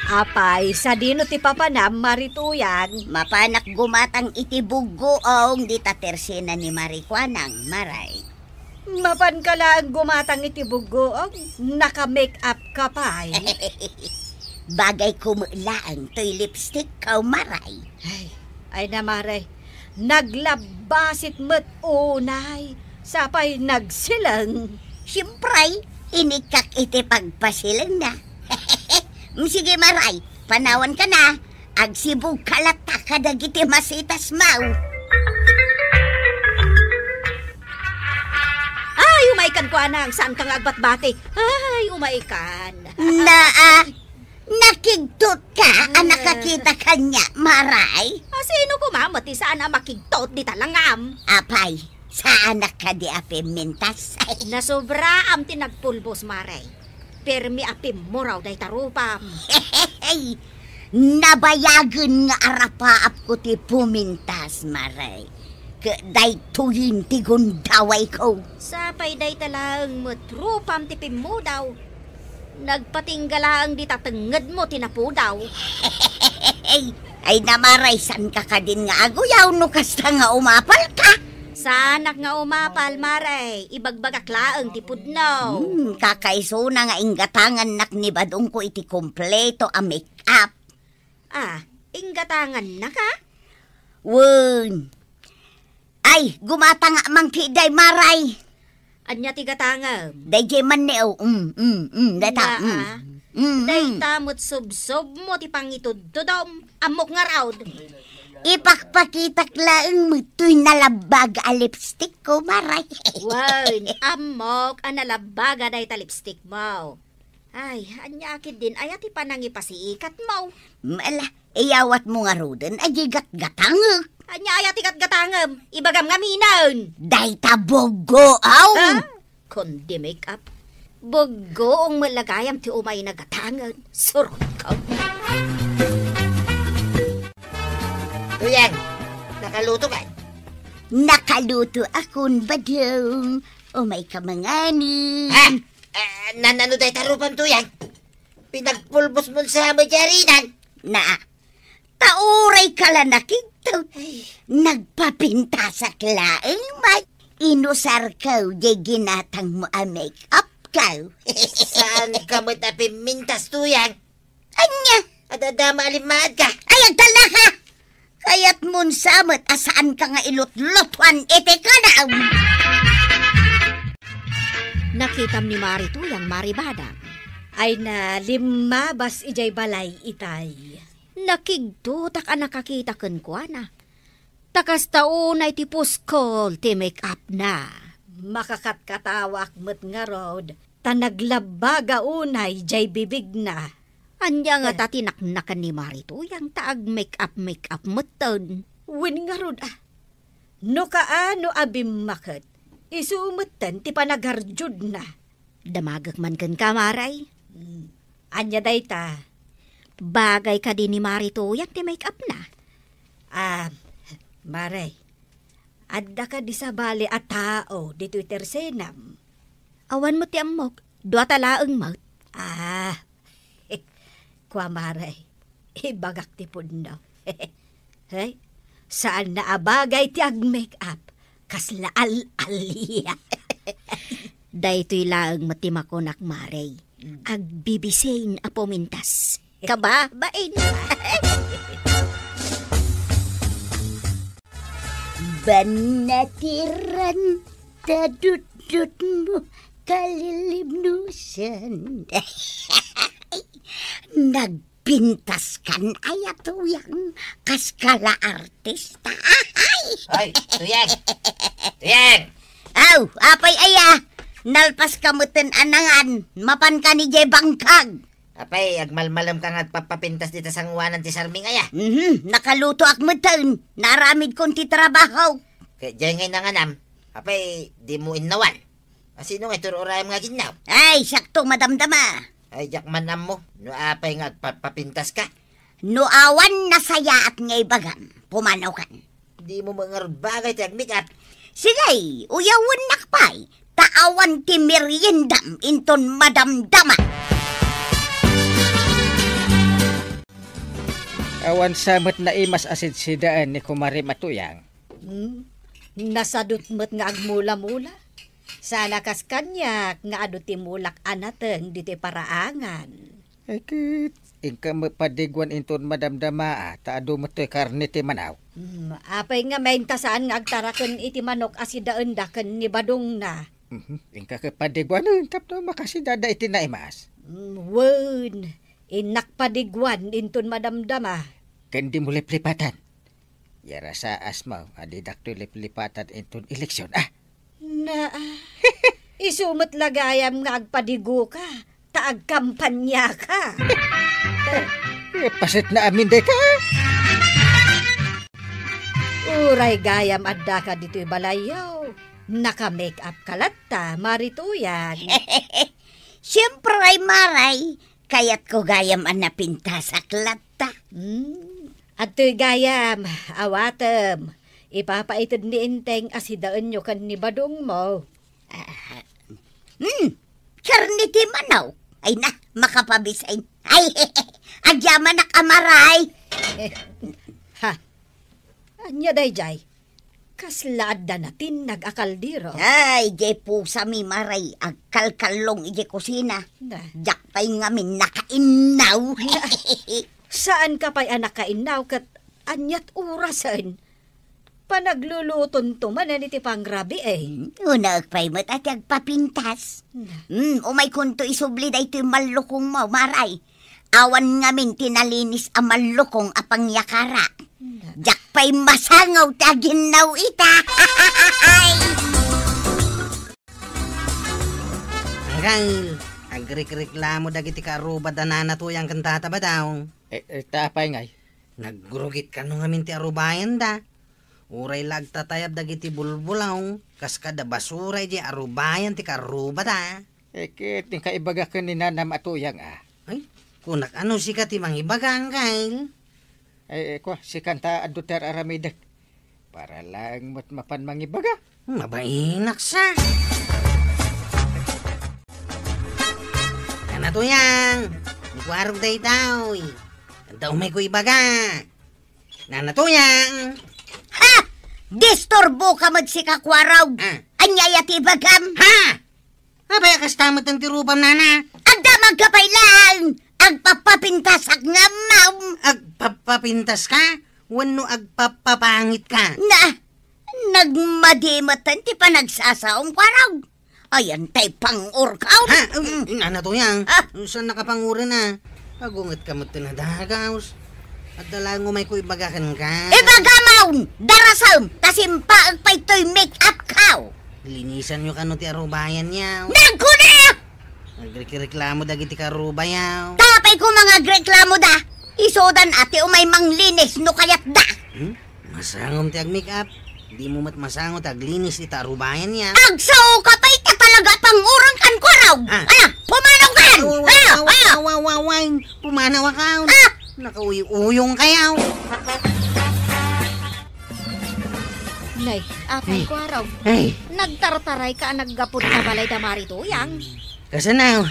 [SPEAKER 6] Apay, sa dino ti papanam marituyan.
[SPEAKER 1] Mapanak gumatang iti bugoong di tatersena ni Marikwanang Maray.
[SPEAKER 6] Mapan ka lang gumatang iti bugoong, naka-make up ka pa.
[SPEAKER 1] Bagay kumulaang to'y lipstick kaw Maray.
[SPEAKER 6] Ay na Maray, naglabasit mo't unay, sapay nagsilang.
[SPEAKER 1] Siyempre, inikak iti pagpasilang na. Sige Maray, panawan ka na. Agsibog kalata ka dagiti masitas mau.
[SPEAKER 6] Ay, umaikan ko anang, saan kang agbat-bati? Ay, umaikan.
[SPEAKER 1] Nakigtot ka, nakakita kanya, Maray?
[SPEAKER 6] Sino kumamati saan ang makigtot di talangam?
[SPEAKER 1] Apay, saan ka di api mintas?
[SPEAKER 6] Nasobra am tinagpulbos, Maray. Permi apim mo raw day tarupam.
[SPEAKER 1] Nabayagan nga arapaap ko ti pumintas, Maray. Day tuyin ti gundaway ko.
[SPEAKER 6] Sapay day talang matrupam ti pim mo daw. Nagpatinggalaang di tatenged mo tinapu daw.
[SPEAKER 1] Ay namaray, san ka din nga aguyaw no kasta nga umapal ka?
[SPEAKER 6] Sanak nga umapal, Maray. Ibagbagak laang ti pudno.
[SPEAKER 1] Kakaiso na nga inggatangan nak ni Badong ko iti kompleto a make-up.
[SPEAKER 6] Inggatangan na ka?
[SPEAKER 1] Wun. Ay, gumata nga mang tiday, Maray.
[SPEAKER 6] Anya ti gatangam?
[SPEAKER 1] Day man neo. Data.
[SPEAKER 6] Day tamot sub-sub mo ti pangitudtudom. Amok nga raud.
[SPEAKER 1] Ipakpakitak laang mo to'y nalabag a lipstick ko, Maray.
[SPEAKER 6] Wan, amok ang nalabaga day ta lipstick mo. Ay, anya akid din ayat ipanang ipasiikat mo.
[SPEAKER 1] Mala, iyawat mo nga roden, agigat-gatang.
[SPEAKER 6] Anya ayat ikat gatangam, ibagam nga minan.
[SPEAKER 1] Day tabogo, aw.
[SPEAKER 4] kundi make-up. Bugoong malagayam ti umay nagatangan. Surot ka.
[SPEAKER 3] Tuyang, nakaluto ka?
[SPEAKER 1] Nakaluto akon badong. Umay ka mangani.
[SPEAKER 3] Ha? Nanano tayo tarupan, Tuyang? Pinagpulbos mo sa majarinan.
[SPEAKER 1] Na, tauray ka lang nakito. Nagpapinta sa klaeng may. Inusar ka, di ginatang mo ang make-up ka.
[SPEAKER 3] Saan ka mo tapimintas, Tuyang?
[SPEAKER 1] Anya,
[SPEAKER 3] Adadama alimad ka.
[SPEAKER 1] ay agdala ka. Kaya't mun samot asaan ka nga ilot-lotwan ite ka na.
[SPEAKER 4] Nakitam ni Marito yang maribada.
[SPEAKER 6] Ay na limabas ijay balay itay.
[SPEAKER 4] Nakigdutak ang nakakita kan ko na. Takas taunay ti puskol ti make-up na.
[SPEAKER 6] Makakatkatawak met nga rod. Tanaglabaga unay jay bibig na.
[SPEAKER 4] Anya nga tatinaknakan ni Marito yang taag make-up meton.
[SPEAKER 6] Win nga rod No kaano abim maket. Isumutan ti panagarjud na.
[SPEAKER 4] Damagak man kan kamaray.
[SPEAKER 6] Anya dayta.
[SPEAKER 4] Bagay ka din ni Marito yang ti make-up na.
[SPEAKER 6] Maray. Adda ka di sa bali at tao dito'y tersenam.
[SPEAKER 4] Awan mo ti amok. Dua talaang mout.
[SPEAKER 6] Kwa maray. Ibagak ti pundo. Hey, saan na abagay ti ag make-up? Kasla al-aliya.
[SPEAKER 4] Daytoy laang matimakonak maray. Agbibisain apomintas. Kaba, bain.
[SPEAKER 1] Banatiran dadut-dut mo kalilibnusan. Nagpintas kan ayatuyang kaskala artista.
[SPEAKER 3] Hoy, Tuyang! Tuyang!
[SPEAKER 1] Aw, apay aya. Nalpas kamutin anangan. Mapan ka ni Jay Bangkag.
[SPEAKER 3] Apay, agmalmalam ka nga't papapintas dito sa ngwanan ti Sarming aya.
[SPEAKER 1] Nakaluto ak mutin. Naramid kong ti trabaho.
[SPEAKER 3] Kaya dyan ngay nanganam. Apay, di mo inawan. Asino nga tururayam nga ginaw?
[SPEAKER 1] Ay, sakto madamdama.
[SPEAKER 3] Ay, jakman am mo. No apay nga papapintas ka.
[SPEAKER 1] No awan na saya at ngay bagam. Pumanaw kan.
[SPEAKER 3] Di mo mga bagay ti ag-make-up.
[SPEAKER 1] Sigay, uyawan nakpay. Taawan ti meriendam inton madamdama.
[SPEAKER 2] Awan samot na imas asid sidaan ni Kumari Matuyang.
[SPEAKER 6] Nasadot met nga agmula-mula. Sana kas kanyak nga adu ti mulak anateng diti paraangan.
[SPEAKER 2] Ay kit, ingka mapadigwan inton madamdama taado mo to'y karne ti manaw.
[SPEAKER 6] Apay nga maintasaan nga agtaraken iti manok asidaan daken ni badong na.
[SPEAKER 2] Ingka kapadigwan tapno makasidada iti naimas.
[SPEAKER 6] Wen, inakpadigwan inton madamdama.
[SPEAKER 2] Kandi mo liplipatan. Yara sa asmaw, adidak to'y liplipatan inton eleksyon.
[SPEAKER 6] Na, isumot lagayam nga agpadigo ka. Taag kampanya ka.
[SPEAKER 2] Pasit na amin de ka.
[SPEAKER 6] Uray gayam adda ka dito'y balayaw. Naka-make up kalatta, marituyan.
[SPEAKER 1] Siyempre ay maray. Kaya't ko gayam ang napinta sa klata.
[SPEAKER 6] At to'y gayam, awatem. Ipapaitid ni Inteng asidaan nyo kan ni badong mo.
[SPEAKER 1] Karniti manaw. Ay na, makapabisay. Ay, agyaman na kamaray.
[SPEAKER 6] Ha? Anya day jay? Kaslaad da natin nag-akaldiro.
[SPEAKER 1] Ay, jay po sa mi maray. Agkalkalong ije kusina. Jak pa'y ngamin nakainaw.
[SPEAKER 6] Saan ka pa'y anak kainaw kat anyat urasan? Panagluluton to man iti pangrabi
[SPEAKER 1] Una agpay mo't at agpapintas. Umay kunto isubli da ito'y malukong mo, maray. Awan ngamin tinalinis ang malukong apang yakara. Jak pa'y masangaw taginaw ita.
[SPEAKER 5] Hanggang, agrik-reklamo dagiti karuba danana to yung kantata ba daw?
[SPEAKER 2] Tapay ngay.
[SPEAKER 5] Nagrugit ka nung amin ti arubayan da. Uray lag tatayab dagiti bulbulaw. Kas kada basura di arubayan ti karuba ta.
[SPEAKER 2] Kit ni kaibaga ka ni Nanam Atuyang
[SPEAKER 5] Ay, kunak ano si ka ti mangibagang kail.
[SPEAKER 2] Si kanta aduter aramidak. Para lang mapan mangibaga.
[SPEAKER 5] Mabainak sa. Nanatuyang, nagwarog day tao. Daw may kuibaga. Nanatuyang.
[SPEAKER 1] Ha! Disturbo ka magsikakwarog. Anyaya ti bagam.
[SPEAKER 5] Ha! Abay, kastamot ng tirupam, nana.
[SPEAKER 1] Agda magkapay lang. Agpapapintas ak ngamaw.
[SPEAKER 5] Agpapapintas ka? Wano agpapapangit ka?
[SPEAKER 1] Nagmadimatan ti pa nagsasaong kwarog. Ayan tay pang-urkaw.
[SPEAKER 5] Ha? Nanatuyang. Saan nakapanguran na? Pagungat ka mo tinadagaws. At dalang umay ko ibagakan ka.
[SPEAKER 1] Ibagamaw! Darasam! Tasimpa agpay to'y make-up kaw.
[SPEAKER 5] Linisan nyo kano ti arubayan yaw.
[SPEAKER 1] Nagkuna!
[SPEAKER 5] Nagreklamo dagiti karubayaw.
[SPEAKER 1] Tapay ko mga reklamo da. Isodan ate umay manglinis no kayat da.
[SPEAKER 5] Masangom ti ag-make-up. Di mo mat masangot aglinis ti tarubayan yaw.
[SPEAKER 1] Agsaw ka pa'y ka talaga pang-urang kan ko raw. Pumanaw kan!
[SPEAKER 5] Pumanaw ka. Nakauy-uyong kayaw.
[SPEAKER 4] Nay, apay ko araw. Nagtartaray ka naggapot na balay da Marituyang.
[SPEAKER 5] Kasanaw,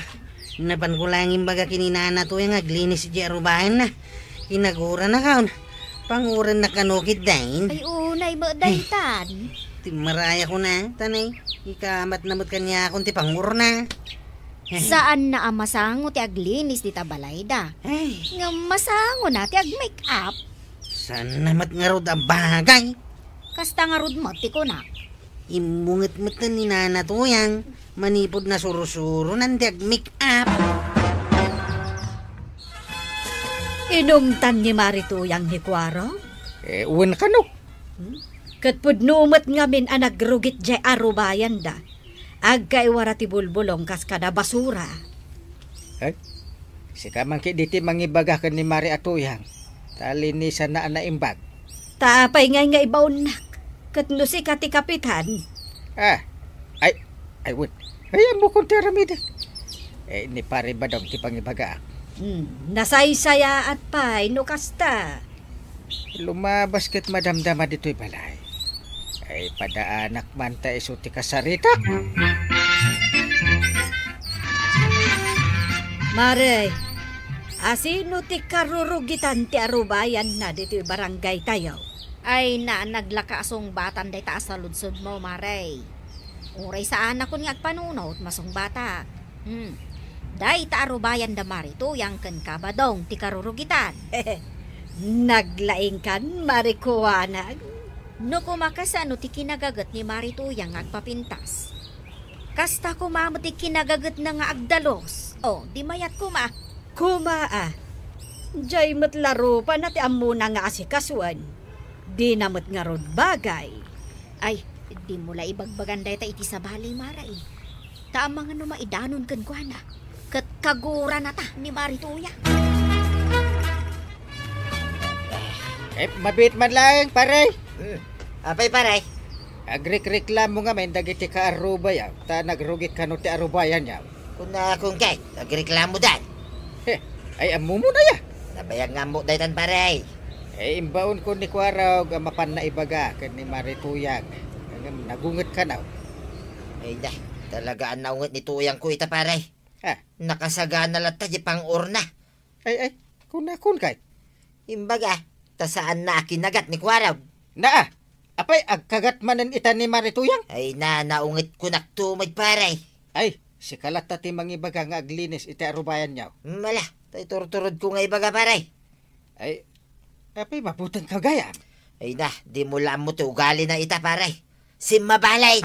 [SPEAKER 5] napan ko lang imbaga kininana to yung aglinis si arubayan na. Inagura na kaon. Panguran na kanukit dahin.
[SPEAKER 4] Ay unay mo daytan.
[SPEAKER 5] Timaraya ko na, tanay. Ikamat namot kanya akong ti pangur na.
[SPEAKER 4] Saan na ang masango ti aglinis di tabalay da? Nga masango na ti ag-make-up.
[SPEAKER 5] Saan namat nga rod ang bagay?
[SPEAKER 4] Kasta nga rod mo ti kunak.
[SPEAKER 5] Imungat-mat na ni Nana Tuyang. Manipod na suro-suro ng ti ag-make-up.
[SPEAKER 6] Inumtan ni Marituyang hikwaro?
[SPEAKER 2] Uwan ka no.
[SPEAKER 6] Katpudnumat ngamin ang nagrugit jay arubayan da. Agkaiwara ti bulbulong kas kada basura.
[SPEAKER 2] Si kamang kiditi mangibaga ka ni Mari Atuyang. Talinisan na naimbag.
[SPEAKER 6] Tapay nga ibaw nak. Katno si kati kapitan.
[SPEAKER 2] Ay, wait. Ayan mo kung teramida. Ni pare ba daw ti pangibaga?
[SPEAKER 6] Nasaysaya at pay no kasta.
[SPEAKER 2] Lumabas kat madamdama dito'y balay. Ay padaanak man ta iso ti kasarita.
[SPEAKER 6] Mare, asino ti karurugitan ti arubayan na dito'y barangay tayo?
[SPEAKER 4] Ay naglakasong batan day taas sa ludsod mo, Maray. Uray saan ako nga agpanunot, masong bata. Day taarubayan da Marituyang ken kabadong ti karurugitan.
[SPEAKER 6] Naglaing kan, Marikuanag.
[SPEAKER 4] No kumakasano ti kinagagat ni Marituyang agpapintas. Kasta kumamo ti kinagagat na nga agdalos. Di mayat kuma.
[SPEAKER 6] Kumaa. Diyay matlaro pa na ti amuna nga asikaswan. Di namot nga rod bagay.
[SPEAKER 4] Ay, di mula ibagbagan day ta iti sa balay, Maray. Ta ang mga numaidanon kan kwa na. Kat kagura na ta ni Marituyang.
[SPEAKER 2] Mabit man lang, pare.
[SPEAKER 3] Apay paray.
[SPEAKER 2] Agreklamo nga men dagiti ka arubayaw. Ta nagrugit ka no ti arubayan yaw.
[SPEAKER 3] Kuna kung kay, nagreklamo dan.
[SPEAKER 2] Ay amu mo na ya.
[SPEAKER 3] Nabayag nga mo daytan paray.
[SPEAKER 2] Imbaon ko ni Kwaraw mapan na ibaga ken ni Marituyang. Nagunget ka na.
[SPEAKER 3] Ay da, talagaan na unget ni Tuyang ko ita paray. Nakasagana lata di pang-or na.
[SPEAKER 2] Ay, kun kay.
[SPEAKER 3] Imbaga, ta saan na akinagat ni Kwaraw.
[SPEAKER 2] Apay agkagat manen ita ni Marituyang.
[SPEAKER 3] Ay naungit ko naktumad paray.
[SPEAKER 2] Ay, si kalata ti mangibaga nga aglinis iti arubayan niyaw.
[SPEAKER 3] Mala, tay turturod ko nga ibaga paray.
[SPEAKER 2] Ay, apay mabutang kagaya.
[SPEAKER 3] Ay na, di mo lang mo to ugali na ita paray. Simmabalay.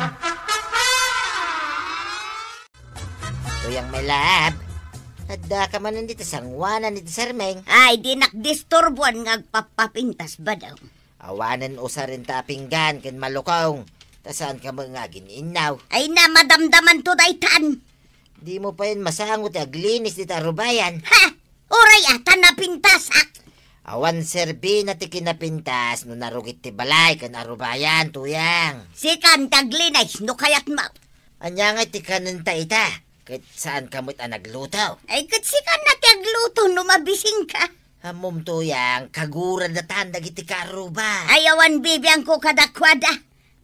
[SPEAKER 3] Tuyang may lab. Hadda ka man nandito sangwanan nito Sarmeng.
[SPEAKER 1] Ay, di nakdisturbuan nga agpapapintas ba daw?
[SPEAKER 3] Awanan usa rin ta pinggan ken malukong. Tasaan ka mga gininaw.
[SPEAKER 1] Ay na madamdaman to daytan.
[SPEAKER 3] Di mo pa yun masangot aglinis dito arubayan.
[SPEAKER 1] Oray ata na pintasak.
[SPEAKER 3] Awan serbi na ti kinapintas no narugit ti balay kan arubayan tuyang.
[SPEAKER 1] Sikan taglinay, no kayat mo.
[SPEAKER 3] Anya nga ti kananta ita. Kahit saan kamot ang naglutaw.
[SPEAKER 1] Ay, kat sikan na tiagluto, no mabising ka.
[SPEAKER 3] Hamom tuyang, kaguran na tanda giti karuba.
[SPEAKER 1] Ayawan bibiyang ko kadakwada.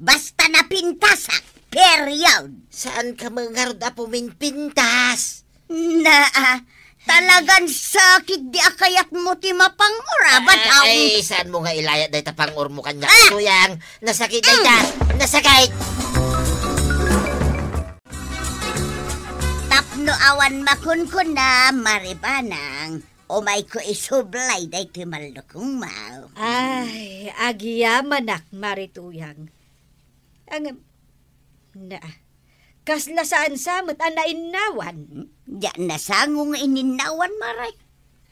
[SPEAKER 1] Basta na pintasak. Period.
[SPEAKER 3] Saan ka mangarod apo minpintas?
[SPEAKER 1] Talagang sakit di akayat mo ti mapangura.
[SPEAKER 3] Ay, saan mo nga ilayat dahi tapangur mo kanya? Tuyang, nasakit dahi ta. Nasakit.
[SPEAKER 1] Tapno awan makunkun na maribanang. Umay ko isublay dahi ti malukong mau.
[SPEAKER 6] Ay, agiyamanak marituyang. Kasla saan samot nainawan?
[SPEAKER 1] Diyan nasangong ininawan maray.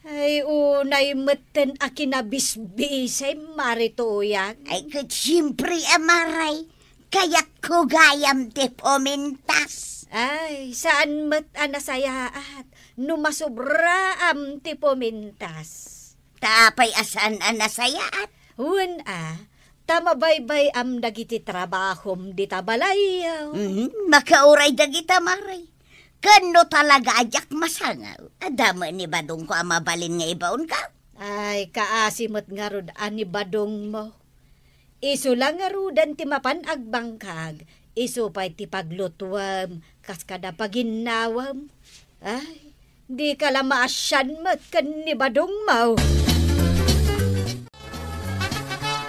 [SPEAKER 6] Ay, unay meten akinabisbisay marituyang.
[SPEAKER 1] Ay, kat siyempre maray. Kaya't ko gayam ti pumintas.
[SPEAKER 6] Ay, saan met anasayaat? Numasobraam ti pumintas.
[SPEAKER 1] Tapay asan anasayaat?
[SPEAKER 6] Tamabaybay am dagiti trabahom di tabalayaw.
[SPEAKER 1] Makauray dagita maray. Kano talaga ajak masangaw. Adama ni badong ko amabalin nga ibaon ka.
[SPEAKER 6] Ay, kaasimot nga rod ani badong mo. Isu lang nga rudan ti mapan agbangkag. Isu pa'y ti paglutwam. Kas kada paginawam. Ay, di ka lang maasyan mat kan ni badong mo.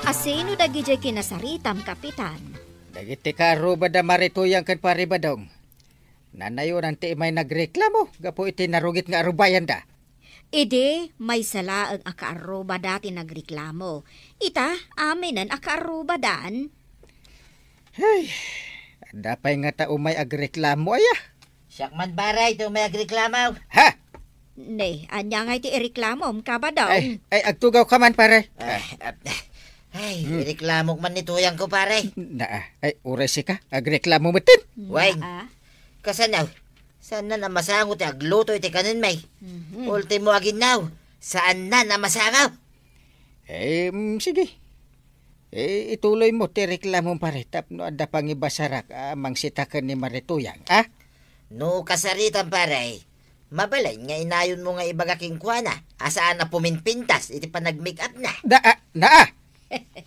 [SPEAKER 4] Asino dagijay kinasaritam, Kapitan?
[SPEAKER 2] Dagiti karuba da marituyang kan paribadong. Nanayon ang ti may nagreklamo. Gapo iti narugit nga arubayan da.
[SPEAKER 4] Ide, may sala ang akaaruba dati nagreklamo. Ita, aminan akaaruba daan.
[SPEAKER 2] Hey, dapay nga tao may agreklamo aya.
[SPEAKER 3] Siyakman baray ito may agreklamaw.
[SPEAKER 2] Ha?
[SPEAKER 4] Ne, anya nga iti ireklamom kabadaw.
[SPEAKER 2] Ay, agtugaw ka man pare.
[SPEAKER 3] Ay, ireklamok man ni tuyang ko pare.
[SPEAKER 2] Ay, uray si ka. Agreklamo mo tin.
[SPEAKER 3] Wag. Kasanaw. Sana na masangot agluto iti kanin may. Ultimo aginaw. Saan na namasangaw?
[SPEAKER 2] Sige. Ituloy mo ti reklamo pare. Tapno ada pang ibasarak amang sitakan ni Marituyang.
[SPEAKER 3] No kasaritan pare. Mabalay nga inayon mo nga ibagaking kuana. Asaan na puminpintas iti panag-make up na.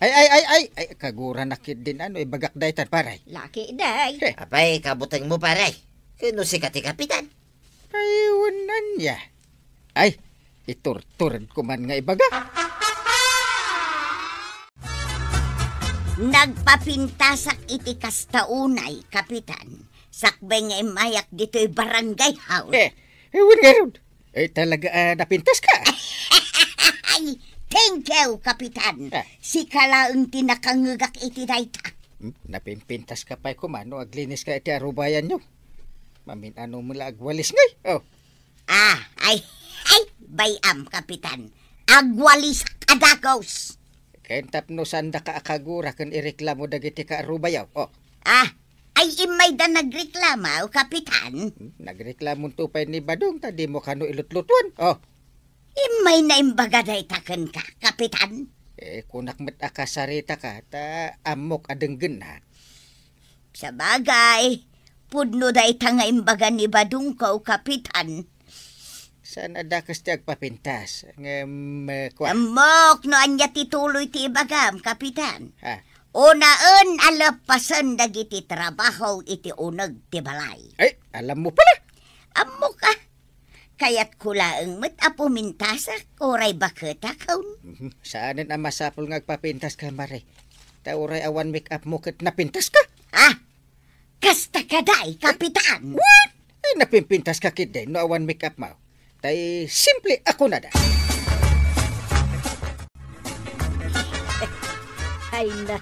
[SPEAKER 2] Ay, kagura nakit din ibagak daytan pare.
[SPEAKER 4] Laki day.
[SPEAKER 3] Apay, kabutang mo pare. Kano si kati kapitan?
[SPEAKER 2] Ay, wanan niya. Ay, iturturad ko man nga ibaga.
[SPEAKER 1] Nagpapintasak iti kastaunay, Kapitan. Sakbay nga imayak dito'y barangay house.
[SPEAKER 2] Ewan nga ron. Talaga napintas ka.
[SPEAKER 1] Ay, thank you, Kapitan. Si kalaang tinakangagak iti dayta.
[SPEAKER 2] Napimpintas ka pa'y kumano, aglinis ka iti arubayan nyo. Maminano mula agwalis ngay.
[SPEAKER 1] Ay, bayam, Kapitan. Agwalis kadagos.
[SPEAKER 2] Kentap no sanda ka akagura kan ireklamo dagiti ka arubayaw.
[SPEAKER 1] Ay imay da nagreklama, Kapitan.
[SPEAKER 2] Nagreklamo tupay ni Badong, tadi mo kano ilutlutuan.
[SPEAKER 1] Imay na imbaga daytaken ka, Kapitan.
[SPEAKER 2] Kunak met akasarita ka, ta amok adenggen na.
[SPEAKER 1] Sa bagay, pudno dayta nga imbaga ni Badong ko, Kapitan.
[SPEAKER 2] Saan adakas ti agpapintas?
[SPEAKER 1] Amok no anya tituloy ti ibagam, Kapitan.
[SPEAKER 2] Unaan
[SPEAKER 1] alapasan dagiti trabaho iti uneg ti balay.
[SPEAKER 2] Ay, alam mo pala.
[SPEAKER 1] Amok Kayat kulaang met apumintasak oray baketa kaun.
[SPEAKER 2] Saanin ang masapol nga agpapintas ka, Mare? Ta oray awan make up mo kat napintas ka?
[SPEAKER 1] Kasta kaday, Kapitan.
[SPEAKER 2] What? Ay, napimpintas ka kid day, no awan make up mo. Tay simple ako na da.
[SPEAKER 6] Ay na,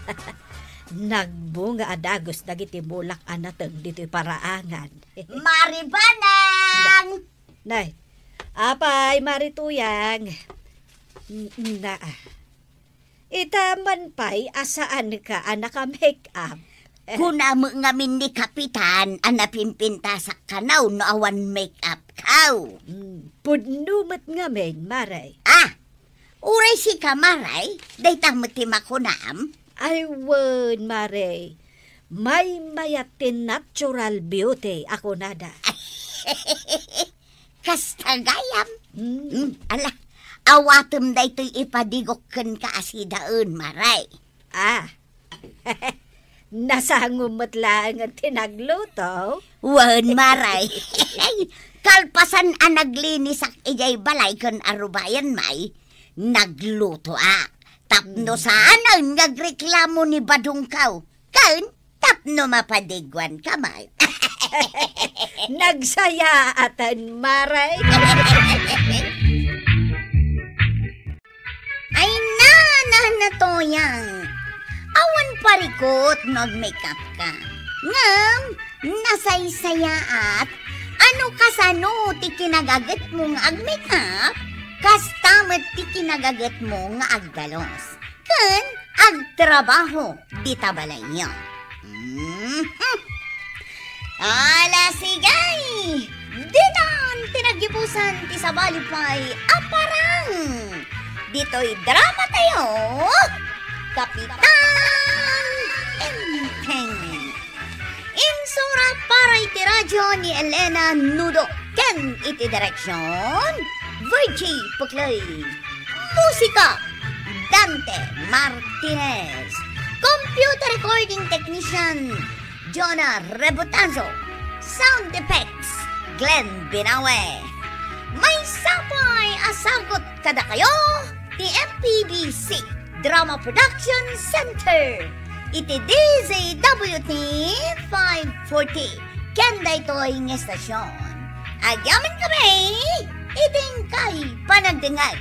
[SPEAKER 6] nagbunga adagos dagiti bulak anateng dito'y paraangan.
[SPEAKER 1] Maribanang!
[SPEAKER 6] Nay, apay marituyang. Itaman pa'y asaan ka anaka make up.
[SPEAKER 1] Kunamo ngamin ni Kapitan anapimpintasak kanaw no awan make up kaw.
[SPEAKER 6] Pudnumet ngamin, Maray.
[SPEAKER 1] Uray si Kamaray, day tamot ti makunam.
[SPEAKER 6] Ay, wen, Mare. May mayatin natural beauty ako nada.
[SPEAKER 1] Kastagayam. Ala, awatem day to'y ipadigok ken kaasidaen, Maray.
[SPEAKER 6] Ah, nasangumot lang ang tinagluto.
[SPEAKER 1] Wen, Maray. Kalpasan ang naglinis ak ijay balay ken arubayan may, nagluto ak. Tapno saan ang nagreklamo ni Badungkaw. Kan, tapno mapadigwan kamay.
[SPEAKER 6] Nagsaya atan, Maray.
[SPEAKER 1] Ay na to yang. Awan parikot nag-makeup ka. Ngam, nasaysaya at ano kasano ti kinagagat mo nga ag-makeup? Kastamat ti kinagagat mo nga agdalos. Kan, agtrabaho, di tabalay niyo. Ala sigay! Dinan tinagipusan ti sabalipay aparang! Dito'y drama tayo! Kapitan Enteng! Insura para iti radyo ni Elena Nudo ken iti direksyon Virgie Puklay. Musika Dante Martinez. Computer recording technician Jonah Rebotanzo. Sound effects Glenn Binawe. May sapay asagot kada kayo ti MPBC Drama Production Center. Iti DZWT 540 kenda ito'y ng estasyon. Agyaman kami iting kay panagdingay.